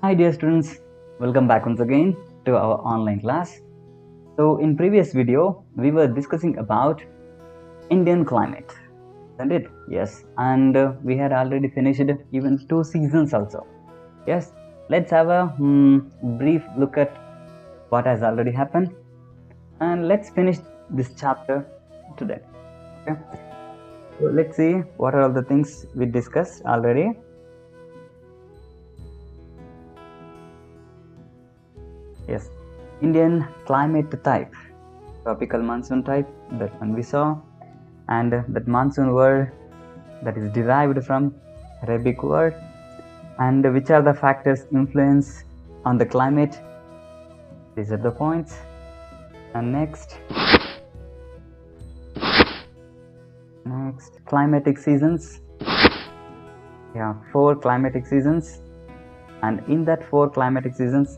Hi dear students, welcome back once again to our online class. So in previous video, we were discussing about Indian climate, isn't it? Yes, and we had already finished even 2 seasons also. Yes, let's have a brief look at what has already happened and let's finish this chapter today. Okay, so let's see what are all the things we discussed already. Yes, Indian climate type, tropical monsoon type, that one we saw, and that monsoon word that is derived from Arabic word, and which are the factors influence on the climate. These are the points. And next climatic seasons. Yeah, 4 climatic seasons, and in that 4 climatic seasons,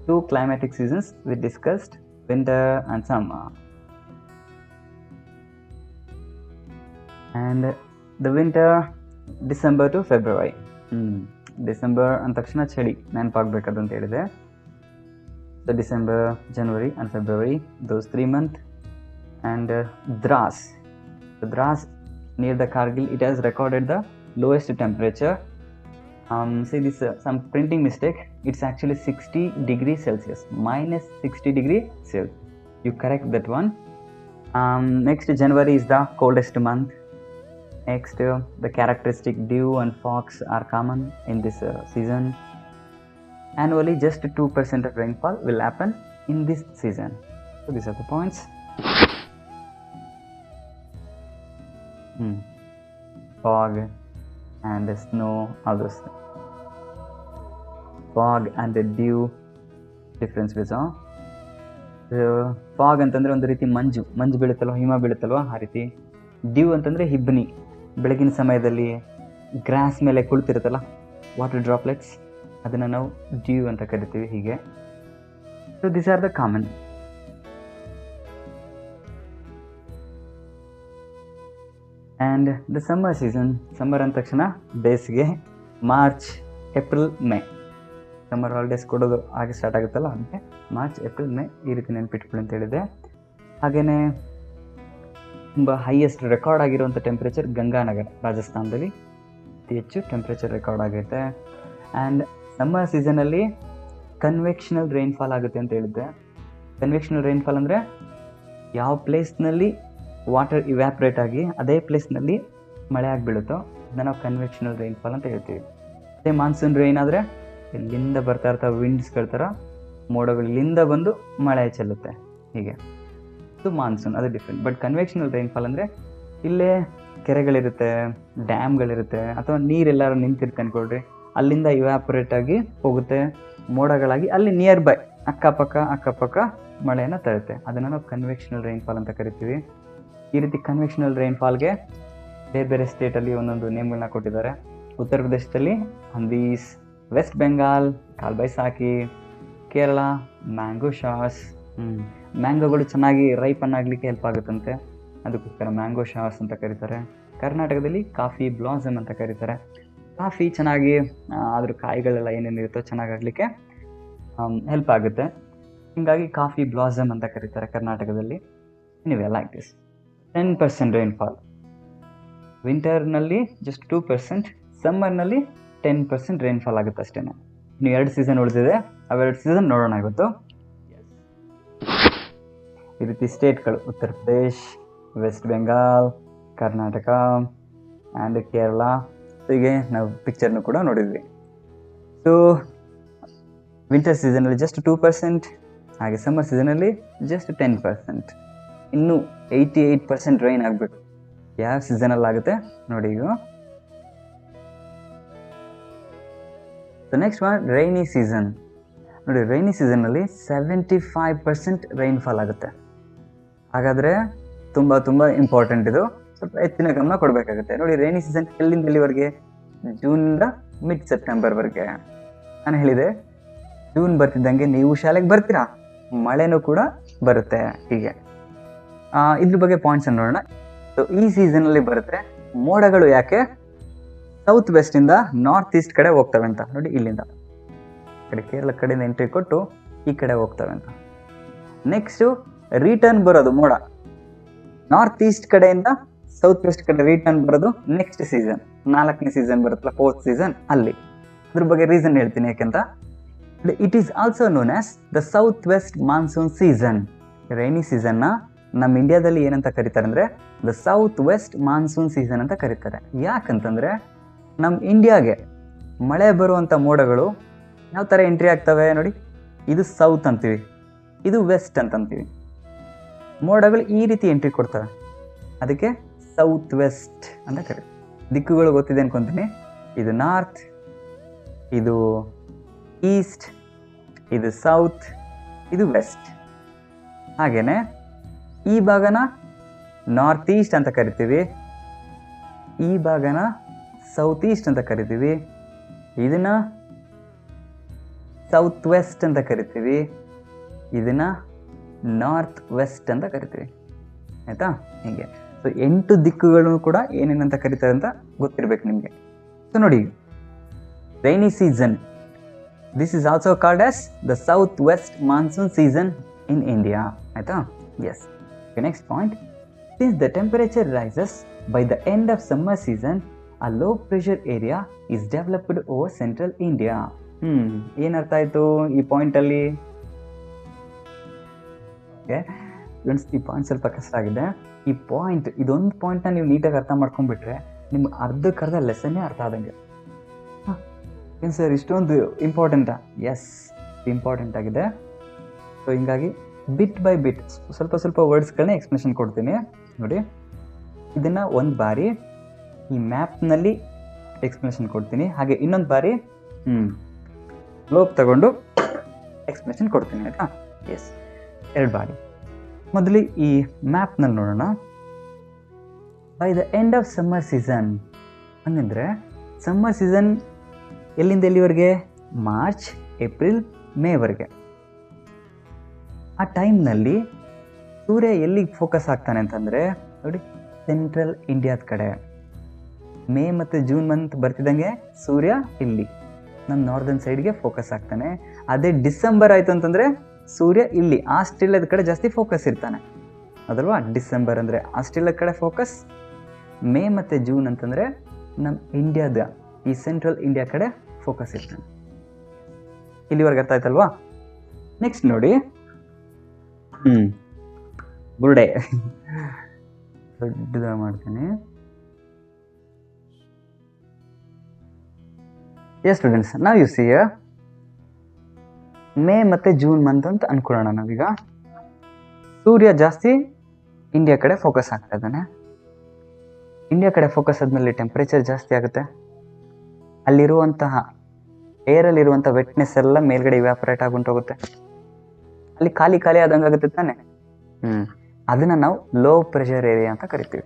2 climatic seasons we discussed, winter and summer. And the winter December to February. December ಅಂದ ತಕ್ಷಣ ಚಳಿ ನೆನಪಾಗಬೇಕದು ಅಂತ ಹೇಳಿದೆ. So December, January and February, those 3 months. And Dras, near the Kargil, it has recorded the lowest temperature. See this some printing mistake, it's actually 60 degrees Celsius, minus 60 degrees Celsius. You correct that one. Next, January is the coldest month. Next, the characteristic dew and fogs are common in this season. Annually, just 2% of rainfall will happen in this season. So these are the points. Fog and snow, all those. Fog and the dew difference we saw. Fog ಅಂತಂದರೆ ಒಂದು ರೀತಿ ಮಂಜು ಬೀಳುತ್ತಲ್ವ, ಹಿಮ ಬೀಳುತ್ತಲ್ವ, ಆ ರೀತಿ. Due ಅಂತಂದರೆ ಹಿಬ್ಬನಿ, ಬೆಳಗಿನ ಸಮಯದಲ್ಲಿ gross ಮೇಲೆ ಕುಳಿತಿರುತ್ತಲ್ಲ, ವಾಟರ್ ಡ್ರಾಪ್ಲೆಟ್ಸ್, ಅದನ್ನು ನಾವು ಡ್ಯೂ ಅಂತ ಕರಿತೀವಿ. ಹೀಗೆ. So this are the common. And the summer season, summer ಅಂದ ತಕ್ಷಣ ಬೇಸಿಗೆ, March, April, May. Summer holidays ಕೊಡೋದು ಹಾಗೆ ಸ್ಟಾರ್ಟ್ ಆಗುತ್ತಲ್ಲ, ಅದಕ್ಕೆ ಮಾರ್ಚ್, ಏಪ್ರಿಲ್, ಮೇ ಈ ರೀತಿ ನೆನ್ಪಿಟ್ಕೊಳ್ಳಿ ಅಂತ ಹೇಳಿದೆ. ಹಾಗೆಯೇ ತುಂಬ ಹೈಯೆಸ್ಟ್ ರೆಕಾರ್ಡ್ ಆಗಿರುವಂಥ ಟೆಂಪ್ರೇಚರ್ ಗಂಗಾನಗರ, ರಾಜಸ್ಥಾನದಲ್ಲಿ ಅತಿ ಹೆಚ್ಚು ಟೆಂಪ್ರೇಚರ್ ರೆಕಾರ್ಡ್ ಆಗೈತೆ. ಆ್ಯಂಡ್ ಸಮ್ಮರ್ ಸೀಸನಲ್ಲಿ ಕನ್ವೆಕ್ಷನಲ್ ರೈನ್ಫಾಲ್ ಆಗುತ್ತೆ ಅಂತ ಹೇಳಿದ್ದೆ. ಕನ್ವೆಕ್ಷನಲ್ ರೈನ್ಫಾಲ್ ಅಂದರೆ ಯಾವ ಪ್ಲೇಸ್ನಲ್ಲಿ ವಾಟರ್ ಇವ್ಯಾಪ್ರೇಟ್ ಆಗಿ ಅದೇ ಪ್ಲೇಸ್ನಲ್ಲಿ ಮಳೆ ಆಗಿಬೀಳುತ್ತೋ ಅದನ್ನು ನಾವು ಕನ್ವೆಕ್ಷನಲ್ ರೈನ್ಫಾಲ್ ಅಂತ ಹೇಳ್ತೀವಿ. ಅದೇ ಮಾನ್ಸೂನ್ ರೈನ್ ಆದರೆ ಇಲ್ಲಿಂದ ಬರ್ತಾ ಇರ್ತಾವೆ ವಿಂಡ್ಸ್ಗಳ ಥರ, ಮೋಡಗಳು ಇಲ್ಲಿಂದ ಬಂದು ಮಳೆ ಚೆಲ್ಲುತ್ತೆ, ಹೀಗೆ. ಇದು ಮಾನ್ಸೂನ್, ಅದು ಡಿಫ್ರೆಂಟ್. ಬಟ್ ಕನ್ವೆಕ್ಷನಲ್ ರೈನ್ಫಾಲ್ ಅಂದರೆ ಇಲ್ಲೇ ಕೆರೆಗಳಿರುತ್ತೆ, ಡ್ಯಾಮ್ಗಳಿರುತ್ತೆ, ಅಥವಾ ನೀರೆಲ್ಲರೂ ನಿಂತಿರುತ್ತೆ ಅಂದ್ಕೊಳ್ರಿ, ಅಲ್ಲಿಂದ ಇವ್ಯಾಪರೇಟ್ ಆಗಿ ಹೋಗುತ್ತೆ ಮೋಡಗಳಾಗಿ, ಅಲ್ಲಿ ನಿಯರ್ ಬೈ ಅಕ್ಕಪಕ್ಕ ಮಳೆಯನ್ನು ತರುತ್ತೆ. ಅದನ್ನು ನಾವು ಕನ್ವೆಕ್ಷನಲ್ ರೈನ್ಫಾಲ್ ಅಂತ ಕರಿತೀವಿ. ಈ ರೀತಿ ಕನ್ವೆಕ್ಷನಲ್ ರೈನ್ಫಾಲ್ಗೆ ಬೇರೆ ಬೇರೆ ಸ್ಟೇಟಲ್ಲಿ ಒಂದೊಂದು ನೇಮ್ಗಳನ್ನ ಕೊಟ್ಟಿದ್ದಾರೆ. ಉತ್ತರ ಪ್ರದೇಶದಲ್ಲಿ ಅಂದೀಸ್, ವೆಸ್ಟ್ ಬೆಂಗಾಲ್ ಕಾಲ್ ಬೈಸಾಖಿ, ಕೇರಳ ಮ್ಯಾಂಗೋ ಶಾರ್ಸ್. ಮ್ಯಾಂಗೋಗಳು ಚೆನ್ನಾಗಿ ರೈಪನ್ ಆಗಲಿಕ್ಕೆ ಹೆಲ್ಪ್ ಆಗುತ್ತಂತೆ, ಅದಕ್ಕೋಸ್ಕರ ಮ್ಯಾಂಗೋ ಶಾರ್ಸ್ ಅಂತ ಕರೀತಾರೆ. ಕರ್ನಾಟಕದಲ್ಲಿ ಕಾಫಿ ಬ್ಲಾಸಮ್ ಅಂತ ಕರೀತಾರೆ. ಕಾಫಿ ಚೆನ್ನಾಗಿ ಅದ್ರ ಕಾಯಿಗಳೆಲ್ಲ ಏನೇನಿರುತ್ತೋ ಚೆನ್ನಾಗಾಗಲಿಕ್ಕೆ ಹೆಲ್ಪ್ ಆಗುತ್ತೆ, ಹೀಗಾಗಿ ಕಾಫಿ ಬ್ಲಾಸಮ್ ಅಂತ ಕರೀತಾರೆ ಕರ್ನಾಟಕದಲ್ಲಿ. Anyway like this. 10% ರೈನ್ಫಾಲ್ ವಿಂಟರ್ನಲ್ಲಿ, ಜಸ್ಟ್ 2%. ಸಮ್ಮರ್ನಲ್ಲಿ 10% ರೈನ್ಫಾಲ್ ಆಗುತ್ತೆ ಅಷ್ಟೇ. ಇನ್ನು 2 ಸೀಸನ್ ಉಳಿದಿದೆ, ಅವೆರಡು ಸೀಸನ್ ನೋಡೋಣ ಇವತ್ತು. ಈ ರೀತಿ ಸ್ಟೇಟ್ಗಳು ಉತ್ತರ ಪ್ರದೇಶ್, ವೆಸ್ಟ್ ಬೆಂಗಾಲ್, ಕರ್ನಾಟಕ ಆ್ಯಂಡ್ ಕೇರಳ. ಹೀಗೆ ನಾವು ಪಿಕ್ಚರ್ನು ಕೂಡ ನೋಡಿದ್ವಿ. ಸೊ ವಿಂಟರ್ ಸೀಸನಲ್ಲಿ ಜಸ್ಟ್ 2%, ಹಾಗೆ ಸಮ್ಮರ್ ಸೀಸನಲ್ಲಿ ಜಸ್ಟ್ 10%. ಇನ್ನೂ 88% ರೈನ್ ಆಗಬೇಕು. ಯಾವ ಸೀಸನಲ್ಲಿ ಆಗುತ್ತೆ ನೋಡಿ ಈಗ. So next one rainy season. ನೋಡಿ, ರೈನಿ ಸೀಸನ್ನಲ್ಲಿ 75% ರೈನ್ಫಾಲ್ ಆಗುತ್ತೆ. ಹಾಗಾದರೆ ತುಂಬ ಇಂಪಾರ್ಟೆಂಟ್ ಇದು, ಸ್ವಲ್ಪ ಹೆಚ್ಚಿನ ಗಮನ ಕೊಡಬೇಕಾಗುತ್ತೆ. ನೋಡಿ, ರೈನಿ ಸೀಸನ್ ಎಲ್ಲಿಂದ ಎಲ್ಲಿವರೆಗೆ? ಜೂನಿಂದ ಮಿಡ್ ಸೆಪ್ಟೆಂಬರ್ವರೆಗೆ. ನಾನು ಹೇಳಿದೆ, ಜೂನ್ ಬರ್ತಿದ್ದಂಗೆ ನೀವು ಶಾಲೆಗೆ ಬರ್ತೀರಾ, ಮಳೆನೂ ಕೂಡ ಬರುತ್ತೆ, ಹೀಗೆ. ಇದ್ರ ಬಗ್ಗೆ ಪಾಯಿಂಟ್ಸ್ ನೋಡೋಣ. ಸೊ ಈ ಸೀಸನಲ್ಲಿ ಬರುತ್ತೆ. ಮೋಡಗಳು ಯಾಕೆ ಸೌತ್ ವೆಸ್ಟಿಂದ ನಾರ್ತ್ ಈಸ್ಟ್ ಕಡೆ ಹೋಗ್ತವೆ ಅಂತ ನೋಡಿ, ಇಲ್ಲಿಂದ ಕಡೆ ಕೇರಳ ಕಡೆಯಿಂದ ಎಂಟ್ರಿ ಕೊಟ್ಟು ಈ ಕಡೆ ಹೋಗ್ತವೆ ಅಂತ. ನೆಕ್ಸ್ಟು ರಿಟರ್ನ್ ಬರೋದು ಮೋಡ ನಾರ್ತ್ ಈಸ್ಟ್ ಕಡೆಯಿಂದ ಸೌತ್ ವೆಸ್ಟ್ ಕಡೆ ರಿಟರ್ನ್ ಬರೋದು ನೆಕ್ಸ್ಟ್ ಸೀಸನ್, 4ನೇ ಸೀಸನ್ ಬರುತ್ತಲ್ಲ, 4th ಸೀಸನ್ ಅಲ್ಲಿ. ಅದ್ರ ಬಗ್ಗೆ ರೀಸನ್ ಹೇಳ್ತೀನಿ ಯಾಕೆಂತ. It is also known as the south west monsoon season. Rainy ಸೀಸನ್ನ ನಮ್ಮ ಇಂಡಿಯಾದಲ್ಲಿ ಏನಂತ ಕರೀತಾರೆ ಅಂದರೆ the south west monsoon season ಅಂತ ಕರೀತಾರೆ. ಯಾಕಂತಂದರೆ ನಮ್ಮ ಇಂಡಿಯಾಗೆ ಮಳೆ ಬರುವಂಥ ಮೋಡಗಳು ಯಾವ ಥರ ಎಂಟ್ರಿ ಆಗ್ತವೆ ನೋಡಿ. ಇದು ಸೌತ್ ಅಂತೀವಿ, ಇದು ವೆಸ್ಟ್ ಅಂತಂತೀವಿ. ಮೋಡಗಳು ಈ ರೀತಿ ಎಂಟ್ರಿ ಕೊಡ್ತವೆ, ಅದಕ್ಕೆ ಸೌತ್ ವೆಸ್ಟ್ ಅಂತ ಕರೀತಾರೆ. ದಿಕ್ಕುಗಳು ಗೊತ್ತಿದೆ ಅನ್ಕೊಂತೀನಿ. ಇದು ನಾರ್ತ್, ಇದು ಈಸ್ಟ್, ಇದು ಸೌತ್, ಇದು ವೆಸ್ಟ್. ಹಾಗೇನೆ ಈ ಭಾಗನ ನಾರ್ತ್ ಈಸ್ಟ್ ಅಂತ ಕರಿತೀವಿ, ಈ ಭಾಗನ ಸೌತ್ ಈಸ್ಟ್ ಅಂತ ಕರಿತೀವಿ, ಇದನ್ನ ಸೌತ್ ವೆಸ್ಟ್ ಅಂತ ಕರಿತೀವಿ, ಇದನ್ನ ನಾರ್ತ್ ವೆಸ್ಟ್ ಅಂತ ಕರಿತೀವಿ. ಆಯ್ತಾ? ಹೀಗೆ. ಸೊ 8 ದಿಕ್ಕುಗಳನ್ನು ಕೂಡ ಏನೇನಂತ ಕರೀತಾರೆ ಅಂತ ಗೊತ್ತಿರ್ಬೇಕು ನಿಮಗೆ. ಸೊ ನೋಡಿ, rainy season, this is also called as the south west monsoon season in India. ಆಯ್ತಾ? Yes. Next point, since the temperature rises by the end of summer season, a low pressure area is developed over central India. ಏನರ್ಥ ಆಯಿತು ಈ ಪಾಯಿಂಟಲ್ಲಿ? Friends, ಈ point ಸ್ವಲ್ಪ ಕಷ್ಟ ಆಗಿದೆ. ಈ point, ಇದೊಂದು ಪಾಯಿಂಟ್ನ ನೀವು ನೀಟಾಗಿ ಅರ್ಥ ಮಾಡ್ಕೊಂಡ್ಬಿಟ್ರೆ ನಿಮ್ಗೆ ಅರ್ಧಕ್ಕರ್ಧ ಲೆಸನ್ನೇ ಅರ್ಥ ಆದಂಗೆ. ಏನು ಸರ್ ಇಷ್ಟೊಂದು ಇಂಪಾರ್ಟೆಂಟಾ? ಎಸ್, ಇಂಪಾರ್ಟೆಂಟ್ ಆಗಿದೆ. ಸೊ ಹಿಂಗಾಗಿ ಬಿಟ್ ಬೈ ಬಿಟ್ ಸ್ವಲ್ಪ ಸ್ವಲ್ಪ ವರ್ಡ್ಸ್ಗಳನ್ನ ಎಕ್ಸ್ಪ್ಲನೇಷನ್ ಕೊಡ್ತೀನಿ ನೋಡಿ. ಇದನ್ನು ಒಂದು ಬಾರಿ ಈ ಮ್ಯಾಪ್ನಲ್ಲಿ ಎಕ್ಸ್ಪ್ಲನೇಷನ್ ಕೊಡ್ತೀನಿ, ಹಾಗೆ ಇನ್ನೊಂದು ಬಾರಿ ಗ್ಲೋಬ್ ತಗೊಂಡು ಎಕ್ಸ್ಪ್ಲನೇಷನ್ ಕೊಡ್ತೀನಿ. ಆಯಿತಾ? ಎಸ್, 2 ಬಾರಿ. ಮೊದಲು ಈ ಮ್ಯಾಪ್ನಲ್ಲಿ ನೋಡೋಣ. By the end of summer season ಹಂಗಂದರೆ ಸಮ್ಮರ್ ಸೀಸನ್ ಎಲ್ಲಿಂದ ಎಲ್ಲಿವರೆಗೆ? ಮಾರ್ಚ್, ಏಪ್ರಿಲ್, ಮೇವರೆಗೆ. ಆ ಟೈಮ್ನಲ್ಲಿ ಸೂರ್ಯ ಎಲ್ಲಿಗೆ ಫೋಕಸ್ ಆಗ್ತಾನೆ ಅಂತಂದರೆ ನೋಡಿ, ಸೆಂಟ್ರಲ್ ಇಂಡಿಯಾದ ಕಡೆ. ಮೇ ಮತ್ತು ಜೂನ್ ಮಂತ್ ಬರ್ತಿದ್ದಂಗೆ ಸೂರ್ಯ ಇಲ್ಲಿ ನಮ್ಮ ನಾರ್ದರ್ನ್ ಸೈಡ್ಗೆ ಫೋಕಸ್ ಆಗ್ತಾನೆ. ಅದೇ ಡಿಸೆಂಬರ್ ಆಯಿತು ಅಂತಂದರೆ ಸೂರ್ಯ ಇಲ್ಲಿ ಆಸ್ಟ್ರೇಲಿಯಾದ ಕಡೆ ಜಾಸ್ತಿ ಫೋಕಸ್ ಇರ್ತಾನೆ, ಅದಲ್ವಾ? ಡಿಸೆಂಬರ್ ಅಂದರೆ ಆಸ್ಟ್ರೇಲಿಯಾದ ಕಡೆ ಫೋಕಸ್, ಮೇ ಮತ್ತು ಜೂನ್ ಅಂತಂದರೆ ನಮ್ಮ ಇಂಡಿಯಾದ ಈ ಸೆಂಟ್ರಲ್ ಇಂಡಿಯಾ ಕಡೆ ಫೋಕಸ್ ಇರ್ತಾನೆ. ಇಲ್ಲಿವರೆಗೆ ಅರ್ಥ ಆಯ್ತಲ್ವಾ? ನೆಕ್ಸ್ಟ್ ನೋಡಿ, ಬುರ್ಡೆ ದೊಡ್ಡದಾಗಿ ಮಾಡ್ತೀನಿ. ಎಸ್ ಸ್ಟೂಡೆಂಟ್ಸ್, ನಾವು ಯು ಸಿ ಮೇ ಮತ್ತು ಜೂನ್ ಮಂತ್ ಅಂತ ಅನ್ಕೊಳ್ಳೋಣ. ನಾವೀಗ ಸೂರ್ಯ ಜಾಸ್ತಿ ಇಂಡಿಯಾ ಕಡೆ ಫೋಕಸ್ ಆಗ್ತಾ ಇದ್ದಾನೆ. ಇಂಡಿಯಾ ಕಡೆ ಫೋಕಸ್ ಆದಮೇಲೆ ಟೆಂಪ್ರೇಚರ್ ಜಾಸ್ತಿ ಆಗುತ್ತೆ. ಅಲ್ಲಿರುವಂತಹ ಏರಲ್ಲಿರುವಂಥ ವೆಟ್ನೆಸ್ ಎಲ್ಲ ಮೇಲ್ಗಡೆ ಇವ್ಯಾಪರೇಟ್ ಆಗಿ ಹೊಂಟೋಗುತ್ತೆ. ಅಲ್ಲಿ ಖಾಲಿ ಖಾಲಿ ಆದಂಗೆ ಆಗುತ್ತೆ ತಾನೆ. ಅದನ್ನು ನಾವು ಲೋ ಪ್ರೆಷರ್ ಏರಿಯಾ ಅಂತ ಕರಿತೀವಿ.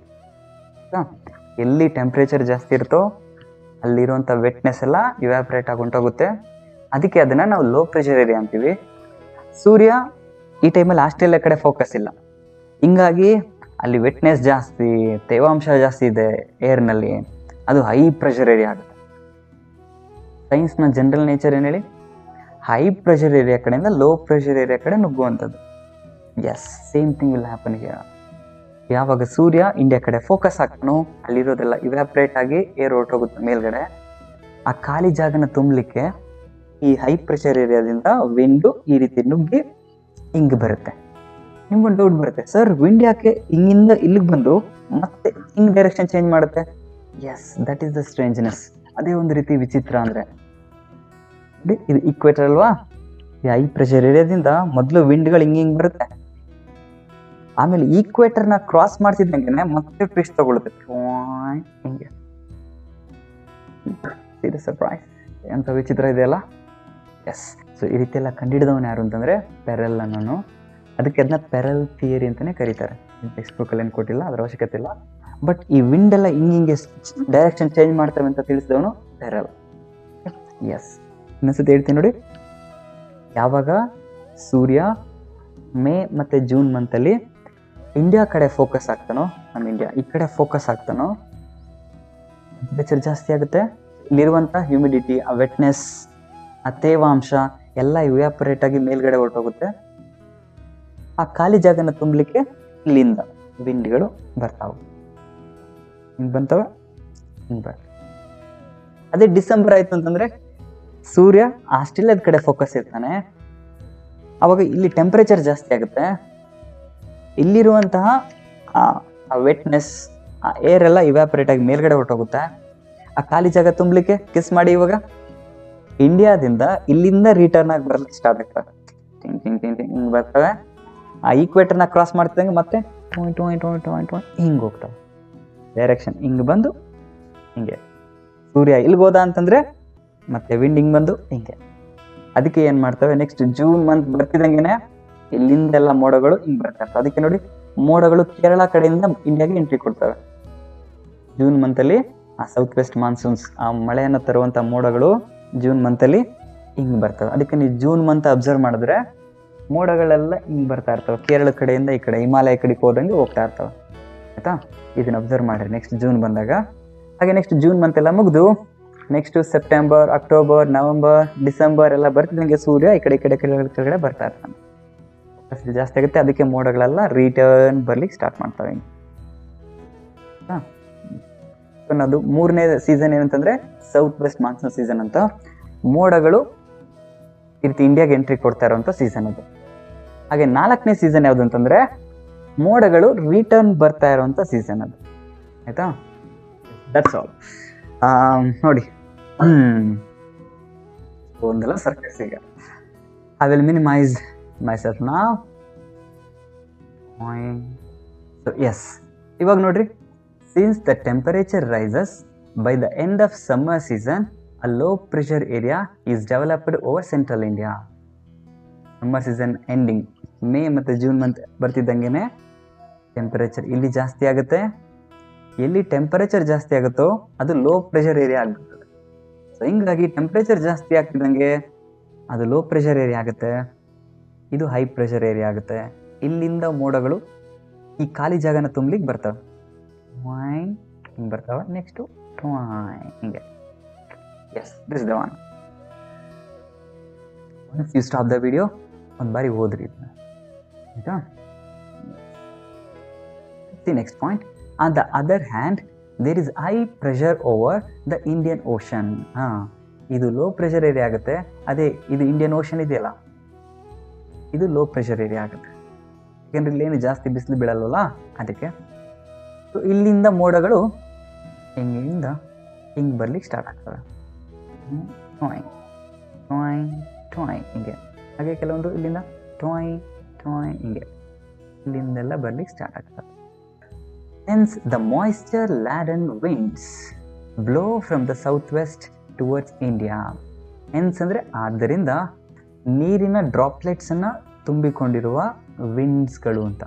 ಎಲ್ಲಿ ಟೆಂಪ್ರೇಚರ್ ಜಾಸ್ತಿ ಇರುತ್ತೋ ಅಲ್ಲಿರುವಂಥ ವೆಟ್ನೆಸ್ ಎಲ್ಲ ಇವ್ಯಾಪರೇಟ್ ಆಗಿ ಹೊಂಟೋಗುತ್ತೆ. ಅದಕ್ಕೆ ಅದನ್ನು ನಾವು ಲೋ ಪ್ರೆಷರ್ ಏರಿಯಾ ಅಂತೀವಿ. ಸೂರ್ಯ ಈ ಟೈಮಲ್ಲಿ ಆಸ್ಟ್ರೇಲಿಯಾ ಕಡೆ ಫೋಕಸ್ ಇಲ್ಲ, ಹಿಂಗಾಗಿ ಅಲ್ಲಿ ವೆಟ್ನೆಸ್ ಜಾಸ್ತಿ, ತೇವಾಂಶ ಜಾಸ್ತಿ ಇದೆ ಏರ್ನಲ್ಲಿ, ಅದು ಹೈ ಪ್ರೆಷರ್ ಏರಿಯಾ ಆಗುತ್ತೆ. ಸೈನ್ಸ್ನ ಜನರಲ್ ನೇಚರ್ ಏನು ಹೇಳಿ? ಹೈ ಪ್ರೆಷರ್ ಏರಿಯಾ ಕಡೆಯಿಂದ ಲೋ ಪ್ರೆಷರ್ ಏರಿಯಾ ಕಡೆ ನುಗ್ಗುವಂಥದ್ದು. Yes, same thing will happen here. ಯಾವಾಗ ಸೂರ್ಯ ಇಂಡಿಯಾ ಕಡೆ ಫೋಕಸ್ ಆಗ್ತಾನೋ ಅಲ್ಲಿರೋದೆಲ್ಲ ಇವ್ಯಾಪ್ರೇಟ್ ಆಗಿ ಏರ್ ಹೊರಟೋಗುತ್ತೆ ಮೇಲ್ಗಡೆ. ಆ ಖಾಲಿ ಜಾಗನ ತುಂಬಲಿಕ್ಕೆ ಈ ಹೈ ಪ್ರೆಷರ್ ಏರಿಯಾದಿಂದ ವಿಂಡು ಈ ರೀತಿ ನುಗ್ಗಿ ಹಿಂಗೆ ಬರುತ್ತೆ. ನಿಮ್ಗೊಂದು ಡೌಟ್ ಬರುತ್ತೆ, ಸರ್ ವಿಂಡ್ ಯಾಕೆ ಹಿಂಗಿಂದ ಇಲ್ಲಿಗೆ ಬಂದು ಮತ್ತೆ ಹಿಂಗೆ ಡೈರೆಕ್ಷನ್ ಚೇಂಜ್ ಮಾಡುತ್ತೆ? Yes, that is the strangeness. ಅದೇ ಒಂದು ರೀತಿ ವಿಚಿತ್ರ. ಅಂದರೆ ಇದು ಈಕ್ವೇಟರ್ ಅಲ್ವಾ? ಈ ಹೈ ಪ್ರೆಷರ್ ಏರಿಯಾದಿಂದ ಮೊದಲು ವಿಂಡ್ಗಳು ಹಿಂಗೆ ಬರುತ್ತೆ, ಆಮೇಲೆ ಈಕ್ವೇಟರ್ನ ಕ್ರಾಸ್ ಮಾಡ್ತಿದ್ದಂಗೆ ಮತ್ತೆ ಟ್ವಿಸ್ಟ್ ತಗೊಳುತ್ತೆ ಹಿಂಗೆ. ಸೀರಿಯಸ್ ಸರ್ಪ್ರೈಸ್, ಎಂಥ ವಿಚಿತ್ರ ಇದೆಯಲ್ಲ. ಎಸ್, ಸೊ ಈ ರೀತಿ ಎಲ್ಲ ಕಂಡುಹಿಡಿದವನು ಯಾರು ಅಂತಂದರೆ ಪೆರೆಲ್ ಅನ್ನೋನು. ಅದಕ್ಕೆ ಅದನ್ನ ಪೆರೆಲ್ ಥಿಯರಿ ಅಂತಲೇ ಕರೀತಾರೆ. ಟೆಕ್ಸ್ಟ್ ಬುಕ್ಕಲ್ಲಿ ಏನು ಕೊಟ್ಟಿಲ್ಲ, ಅದರ ಅವಶ್ಯಕತೆ ಇಲ್ಲ. ಬಟ್ ಈ ವಿಂಡ್ ಎಲ್ಲ ಹಿಂಗೆ ಡೈರೆಕ್ಷನ್ ಚೇಂಜ್ ಮಾಡ್ತವೆ ಅಂತ ತಿಳಿಸಿದವನು ಪೆರೆಲ್. ಎಸ್, ಇನ್ನೊಂದ್ಸತಿ ಹೇಳ್ತೀನಿ ನೋಡಿ. ಯಾವಾಗ ಸೂರ್ಯ ಮೇ ಮತ್ತು ಜೂನ್ ಮಂತಲ್ಲಿ ಇಂಡಿಯಾ ಕಡೆ ಫೋಕಸ್ ಆಗ್ತಾನೋ, ನಮ್ಮ ಇಂಡಿಯಾ ಈ ಕಡೆ ಫೋಕಸ್ ಆಗ್ತಾನೋ, ಟೆಂಪರೇಚರ್ ಜಾಸ್ತಿ ಆಗುತ್ತೆ. ಇಲ್ಲಿರುವಂಥ ಹ್ಯೂಮಿಡಿಟಿ, ಆ ವೆಟ್ನೆಸ್, ಆ ತೇವಾಂಶ ಎಲ್ಲ ಇವ್ಯಾಪರೇಟ್ ಆಗಿ ಮೇಲ್ಗಡೆ ಹೊರಟೋಗುತ್ತೆ. ಆ ಖಾಲಿ ಜಾಗನ ತುಂಬಲಿಕ್ಕೆ ಇಲ್ಲಿಂದ ವಿಂಡ್ಗಳು ಬರ್ತಾವೆ. ಹಿಂಗೆ ಬಂತವೆ, ಹಿಂಗೆ ಬರ್ತವೆ. ಅದೇ ಡಿಸೆಂಬರ್ ಆಯ್ತು ಅಂತಂದ್ರೆ ಸೂರ್ಯ ಆಸ್ಟ್ರೇಲಿಯಾದ ಕಡೆ ಫೋಕಸ್ ಇರ್ತಾನೆ. ಅವಾಗ ಇಲ್ಲಿ ಟೆಂಪರೇಚರ್ ಜಾಸ್ತಿ ಆಗುತ್ತೆ. ಇಲ್ಲಿರುವಂತಹ ವೆಟ್ನೆಸ್, ಆ ಏರ್ ಎಲ್ಲ ಇವ್ಯಾಪರೇಟ್ ಆಗಿ ಮೇಲ್ಗಡೆ ಹೊರಟೋಗುತ್ತೆ. ಆ ಖಾಲಿ ಜಾಗ ತುಂಬಲಿಕ್ಕೆ ಕಿಸ್ ಮಾಡಿ ಇವಾಗ ಇಂಡಿಯಾದಿಂದ ಇಲ್ಲಿಂದ ರಿಟರ್ನ್ ಆಗಿ ಬರ್ಲಿಕ್ಕೆ ಸ್ಟಾರ್ಟ್ ಆಗ್ತವೆ. ಹಿಂಗೆ ಬರ್ತವೆ. ಆ ಈಕ್ವೇಟರ್ನ ಕ್ರಾಸ್ ಮಾಡ್ತಿದಂಗೆ ಮತ್ತೆ ಹಿಂಗೆ ಹೋಗ್ತವೆ. ಡೈರೆಕ್ಷನ್ ಹಿಂಗೆ ಬಂದು ಹಿಂಗೆ. ಸೂರ್ಯ ಇಲ್ಲಿಗೆ ಹೋದ ಅಂತಂದ್ರೆ ಮತ್ತೆ ವಿಂಡ್ ಹಿಂಗೆ ಬಂದು ಹಿಂಗೆ. ಅದಕ್ಕೆ ಏನು ಮಾಡ್ತವೆ, ನೆಕ್ಸ್ಟ್ ಜೂನ್ ಮಂತ್ ಬರ್ತಿದಂಗೆನೆ ಇಲ್ಲಿಂದೆಲ್ಲ ಮೋಡಗಳು ಹಿಂಗೆ ಬರ್ತಾರೆ. ಅದಕ್ಕೆ ನೋಡಿ ಮೋಡಗಳು ಕೇರಳ ಕಡೆಯಿಂದ ಇಂಡಿಯಾಗೆ ಎಂಟ್ರಿ ಕೊಡ್ತವೆ. ಜೂನ್ ಮಂತಲ್ಲಿ ಆ ಸೌತ್ ವೆಸ್ಟ್ ಮಾನ್ಸೂನ್ಸ್, ಆ ಮಳೆಯನ್ನು ತರುವಂಥ ಮೋಡಗಳು ಜೂನ್ ಮಂತಲ್ಲಿ ಹಿಂಗೆ ಬರ್ತವೆ. ಅದಕ್ಕೆ ನೀವು ಜೂನ್ ಮಂತ್ ಅಬ್ಸರ್ವ್ ಮಾಡಿದ್ರೆ ಮೋಡಗಳೆಲ್ಲ ಹಿಂಗೆ ಬರ್ತಾ ಇರ್ತವೆ. ಕೇರಳ ಕಡೆಯಿಂದ ಈ ಕಡೆ ಹಿಮಾಲಯ ಕಡೆಗೆ ಹೋದಂಗೆ ಹೋಗ್ತಾ ಇರ್ತವೆ. ಆಯಿತಾ, ಇದನ್ನು ಅಬ್ಸರ್ವ್ ಮಾಡಿರಿ ನೆಕ್ಸ್ಟ್ ಜೂನ್ ಬಂದಾಗ. ಹಾಗೆ ನೆಕ್ಸ್ಟ್ ಜೂನ್ ಮಂತ್ ಎಲ್ಲ ಮುಗಿದು next September, October, November, December ಎಲ್ಲ ಬರ್ತಿದ್ದಂಗೆ ಸೂರ್ಯ ಈ ಕಡೆ ಕೆಳಗಡೆ ಬರ್ತಾ ಇರ್ತಾನೆ. ಜಾಸ್ತಿ ಆಗುತ್ತೆ. ಅದಕ್ಕೆ ಮೋಡಗಳೆಲ್ಲ ರಿಟರ್ನ್ ಬರ್ಲಿಕ್ಕೆ ಸ್ಟಾರ್ಟ್ ಮಾಡ್ತವೆ. ಅದು ಮೂರನೇ ಸೀಸನ್ ಏನಂತಂದ್ರೆ ಸೌತ್ ವೆಸ್ಟ್ ಮಾನ್ಸೂನ್ ಸೀಸನ್ ಅಂತ. ಮೋಡಗಳು ಈ ರೀತಿ ಇಂಡಿಯಾಗೆ ಎಂಟ್ರಿ ಕೊಡ್ತಾ ಇರುವಂತ ಸೀಸನ್ ಅದು. ಹಾಗೆ ನಾಲ್ಕನೇ ಸೀಸನ್ ಯಾವುದು ಅಂತಂದ್ರೆ ಮೋಡಗಳು ರಿಟರ್ನ್ ಬರ್ತಾ ಇರುವಂತ ಸೀಸನ್ ಅದು. ಆಯ್ತಾ, ದಟ್ಸ್ ಆಲ್. ನೋಡಿ ಒಂದೆಲ್ಲ ಸರ್ಕಸ್. ಈಗ I will minimise myself now. So yes, ಇವಾಗ ನೋಡ್ರಿ, since the temperature rises by the end of summer season, a low pressure area is developed over central India. Summer season ending May ಮತ್ತು June month ಬರ್ತಿದ್ದಂಗೆ temperature ಇಲ್ಲಿ ಜಾಸ್ತಿ ಆಗುತ್ತೆ. ಎಲ್ಲಿ temperature ಜಾಸ್ತಿ ಆಗುತ್ತೋ ಅದು ಲೋ ಪ್ರೆಷರ್ ಏರಿಯಾ ಆಗಿರ್ತದೆ. ಸೊ ಹಿಂಗಾಗಿ ಟೆಂಪರೇಚರ್ ಜಾಸ್ತಿ ಆಗ್ತಿದ್ದಂಗೆ ಅದು ಲೋ ಪ್ರೆಷರ್ ಏರಿಯಾ ಆಗುತ್ತೆ, ಇದು ಹೈ ಪ್ರೆಷರ್ ಏರಿಯಾ ಆಗುತ್ತೆ. ಇಲ್ಲಿಂದ ಮೋಡಗಳು ಈ ಖಾಲಿ ಜಾಗನ ತುಂಬಲಿಕ್ಕೆ ಬರ್ತವೆ. ಹಿಂಗೆ ಬರ್ತಾವೆ. ನೆಕ್ಸ್ಟು ಹಿಂಗೆ. Yes, this the one. Once you stop the video, ಒಂದು ಬಾರಿ ಓದ್ರಿ ಇದನ್ನ. ಆಯಿತಾ, the next point. On the other hand there is high pressure over the Indian Ocean. ಇದು ಲೋ ಪ್ರೆಷರ್ ಏರಿಯಾ ಆಗುತ್ತೆ. ಅದೇ ಇದು ಇಂಡಿಯನ್ ಓಷನ್ ಇದೆಯಲ್ಲ, ಇದು ಲೋ ಪ್ರೆಷರ್ ಏರಿಯಾ ಆಗುತ್ತೆ. ಯಾಕೆಂದ್ರೆ ಇಲ್ಲೇನು ಜಾಸ್ತಿ ಬಿಸಿಲು ಬೀಳಲ್ವಲ್ಲ, ಅದಕ್ಕೆ. ಸೊ ಇಲ್ಲಿಂದ ಮೋಡಗಳು ಹಿಂಗಿಂದ ಹಿಂಗೆ ಬರ್ಲಿಕ್ಕೆ ಸ್ಟಾರ್ಟ್ ಆಗ್ತವೆ. ಹಿಂಗೆ. ಹಾಗೆ ಕೆಲವೊಂದು ಇಲ್ಲಿಂದ ಹಿಂಗೆ ಇಲ್ಲಿಂದೆಲ್ಲ ಬರ್ಲಿಕ್ಕೆ ಸ್ಟಾರ್ಟ್ ಆಗ್ತವೆ. Hence the moisture laden winds blow from the southwest towards India. Hence ಅಂದರೆ ಆದ್ದರಿಂದ ನೀರಿನ ಡ್ರಾಪ್ಲೆಟ್ಸನ್ನು ತುಂಬಿಕೊಂಡಿರುವ ವಿಂಡ್ಸ್ಗಳು ಅಂತ.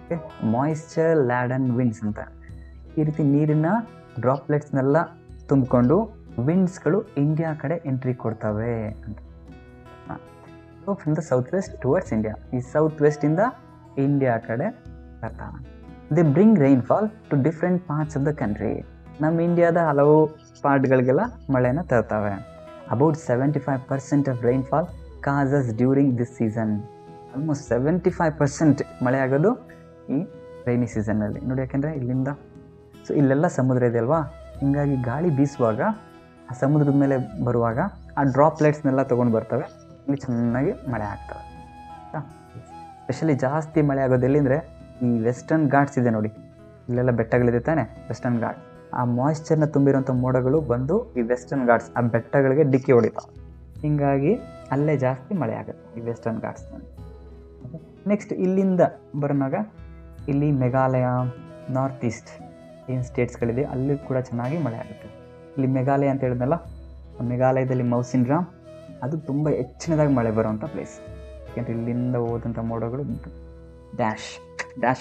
ಓಕೆ, ಮಾಯಿಶ್ಚರ್ ಲ್ಯಾಡನ್ ವಿಂಡ್ಸ್ ಅಂತ. ಈ ರೀತಿ ನೀರಿನ ಡ್ರಾಪ್ಲೆಟ್ಸ್ನೆಲ್ಲ ತುಂಬಿಕೊಂಡು ವಿಂಡ್ಸ್ಗಳು ಇಂಡಿಯಾ ಕಡೆ ಎಂಟ್ರಿ ಕೊಡ್ತವೆ ಅಂತ. So from the south west towards India, ಈ ಸೌತ್ ವೆಸ್ಟಿಂದ ಇಂಡಿಯಾ ಕಡೆ ಬರ್ತಾವೆ. They bring rainfall to different parts of the country. ನಮ್ಮ ಇಂಡಿಯಾದ ಹಲವು ಪಾರ್ಟ್ಗಳಿಗೆಲ್ಲ ಮಳೆನ ತರ್ತವೆ. About 75% of rainfall causes during this season. Almost 75% ಮಳೆ ಆಗೋದು ಈ ರೈನಿ ಸೀಸನ್ನಲ್ಲಿ ನೋಡಿ. ಯಾಕೆಂದರೆ ಇಲ್ಲಿಂದ ಸೊ ಇಲ್ಲೆಲ್ಲ ಸಮುದ್ರ ಇದೆ ಅಲ್ವಾ, ಹೀಗಾಗಿ ಗಾಳಿ ಬೀಸುವಾಗ ಆ ಸಮುದ್ರದ ಮೇಲೆ ಬರುವಾಗ ಆ ಡ್ರಾಪ್ಲೆಟ್ಸ್ನೆಲ್ಲ ತೊಗೊಂಡು ಬರ್ತವೆ. ಇಲ್ಲಿ ಚೆನ್ನಾಗಿ ಮಳೆ ಆಗ್ತವೆ. ಸ್ಪೆಷಲಿ ಜಾಸ್ತಿ ಮಳೆ ಆಗೋದು ಎಲ್ಲಿಂದರೆ ಈ ವೆಸ್ಟರ್ನ್ ಘಾಟ್ಸ್ ಇದೆ ನೋಡಿ, ಇಲ್ಲೆಲ್ಲ ಬೆಟ್ಟಗಳಿದೆ ತಾನೆ, ವೆಸ್ಟರ್ನ್ ಘಾಟ್. ಆ ಮಾಯಿಶ್ಚರ್ನ ತುಂಬಿರೋಂಥ ಮೋಡಗಳು ಬಂದು ಈ ವೆಸ್ಟರ್ನ್ ಘಾಟ್ಸ್ ಆ ಬೆಟ್ಟಗಳಿಗೆ ಡಿಕ್ಕಿ ಹೊಡಿತಾವೆ. ಹೀಗಾಗಿ ಅಲ್ಲೇ ಜಾಸ್ತಿ ಮಳೆ ಆಗುತ್ತೆ ಈ ವೆಸ್ಟರ್ನ್ ಘಾಟ್ಸ್ನಲ್ಲಿ. ನೆಕ್ಸ್ಟ್ ಇಲ್ಲಿಂದ ಬರೋನಾಗ ಇಲ್ಲಿ ಮೇಘಾಲಯ, ನಾರ್ತ್ ಈಸ್ಟ್ ಏನು ಸ್ಟೇಟ್ಸ್ಗಳಿದೆ ಅಲ್ಲಿ ಕೂಡ ಚೆನ್ನಾಗಿ ಮಳೆ ಆಗುತ್ತೆ. ಇಲ್ಲಿ ಮೇಘಾಲಯ ಅಂತ ಹೇಳಿದ್ನಲ್ಲ, ಮೇಘಾಲಯದಲ್ಲಿ ಮೌಸಿನ್ ರಾಮ್ ಅದು ತುಂಬ ಹೆಚ್ಚಿನದಾಗಿ ಮಳೆ ಬರುವಂಥ ಪ್ಲೇಸ್. ಯಾಕೆಂದರೆ ಇಲ್ಲಿಂದ ಹೋದಂಥ ಮೋಡಗಳು ಡ್ಯಾಶ್